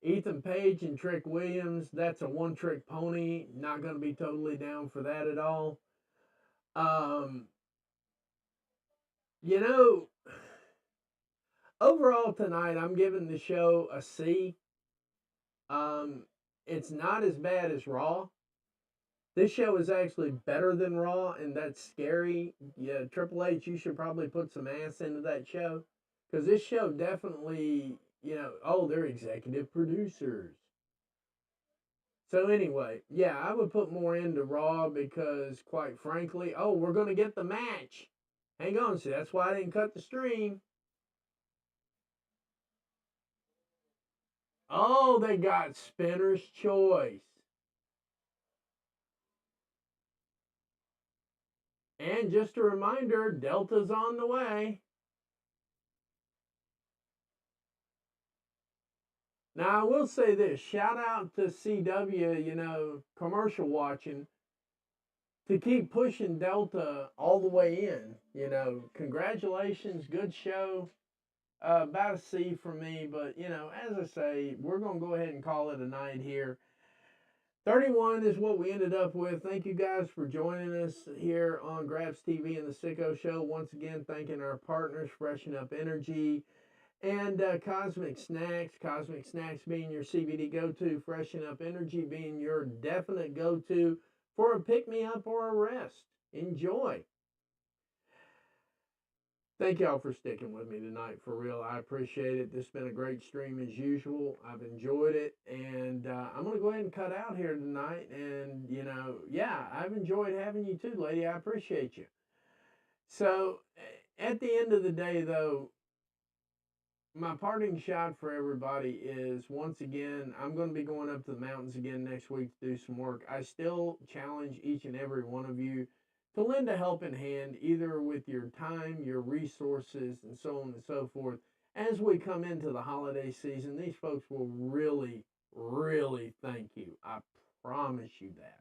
Ethan Page and Trick Williams. That's a one-trick pony. Not going to be totally down for that at all. You know, overall tonight, I'm giving the show a C. It's not as bad as Raw. This show is actually better than Raw, and that's scary. Yeah, Triple H, you should probably put some ass into that show. Because this show definitely, you know, oh, they're executive producers. So anyway, yeah, I would put more into Raw because, quite frankly, oh, we're going to get the match. Hang on, see, that's why I didn't cut the stream. Oh, they got Spinner's Choice. And just a reminder, Delta's on the way. Now, I will say this. Shout out to CW, commercial watching, to keep pushing Delta all the way in. Congratulations. Good show. About a C for me. But, as I say, we're going to go ahead and call it a night here. 31 is what we ended up with. Thank you guys for joining us here on Grabs TV and the Sicko Show. Once again, thanking our partners, Freshen Up Energy and Cosmic Snacks. Cosmic Snacks being your CBD go-to, Freshen Up Energy being your definite go-to for a pick-me-up or a rest. Enjoy. Thank y'all for sticking with me tonight, for real. I appreciate it. This has been a great stream as usual. I've enjoyed it, and I'm going to go ahead and cut out here tonight. And, I've enjoyed having you too, lady. I appreciate you. So, at the end of the day, though, my parting shot for everybody is, once again, I'm going to be going up to the mountains again next week to do some work. I still challenge each and every one of you to lend a helping hand, either with your time, your resources, and so on and so forth. As we come into the holiday season, these folks will really, really thank you. I promise you that.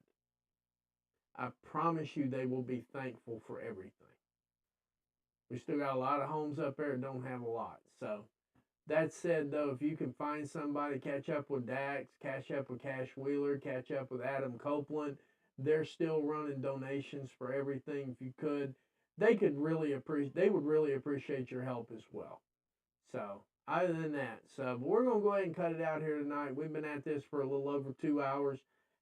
I promise you they will be thankful for everything. We still got a lot of homes up there that don't have a lot. So, that said, though, if you can find somebody, catch up with Dax, catch up with Cash Wheeler, catch up with Adam Copeland. They're still running donations for everything. If you could, they would really appreciate your help as well. So, other than that, but we're going to go ahead and cut it out here tonight. We've been at this for a little over 2 hours,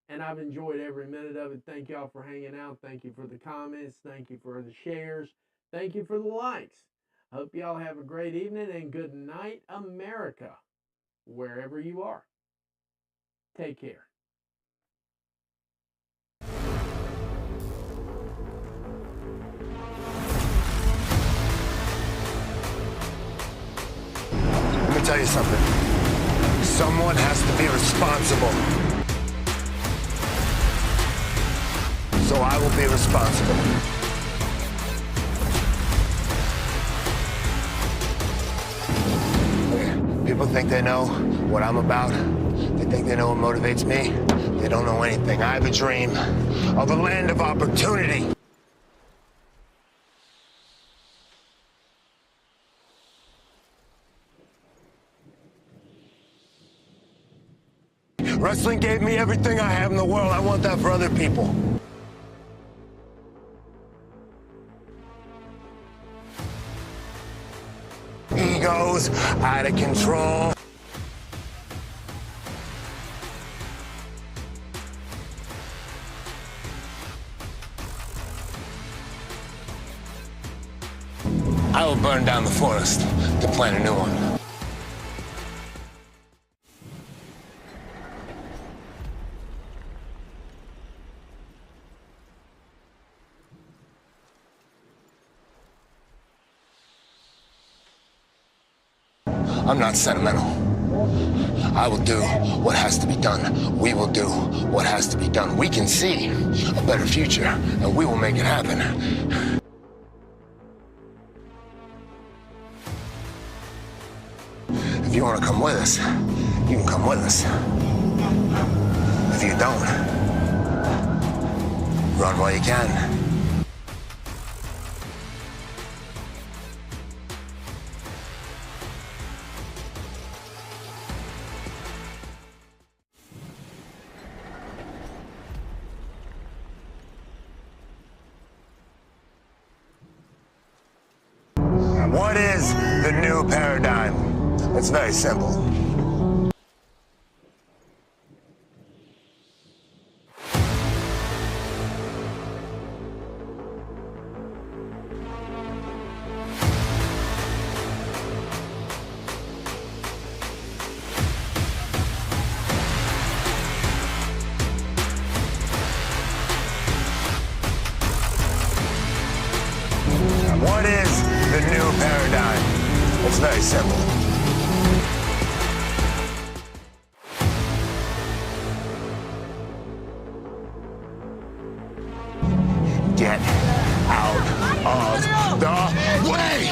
and I've enjoyed every minute of it. Thank y'all for hanging out. Thank you for the comments. Thank you for the shares. Thank you for the likes. Hope y'all have a great evening, and good night, America, wherever you are. Take care. Let me tell you something. Someone has to be responsible. So I will be responsible. People think they know what I'm about. They think they know what motivates me. They don't know anything. I have a dream of a land of opportunity. Wrestling gave me everything I have in the world. I want that for other people. Egos out of control. I will burn down the forest to plant a new one. I'm not sentimental. I will do what has to be done. We will do what has to be done. We can see a better future, and we will make it happen. If you want to come with us, you can come with us. If you don't, run while you can. What is the new paradigm? It's very simple. What is the new paradigm? It's very simple. Get out of the way!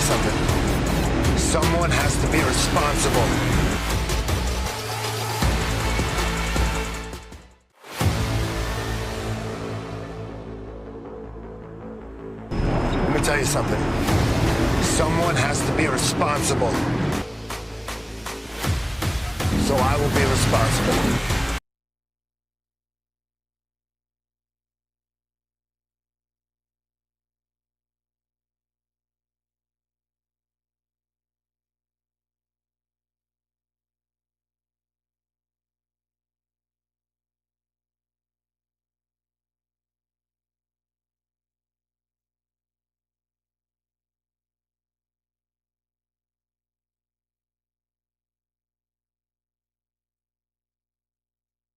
something. Someone has to be responsible. Let me tell you something. Someone has to be responsible. So I will be responsible.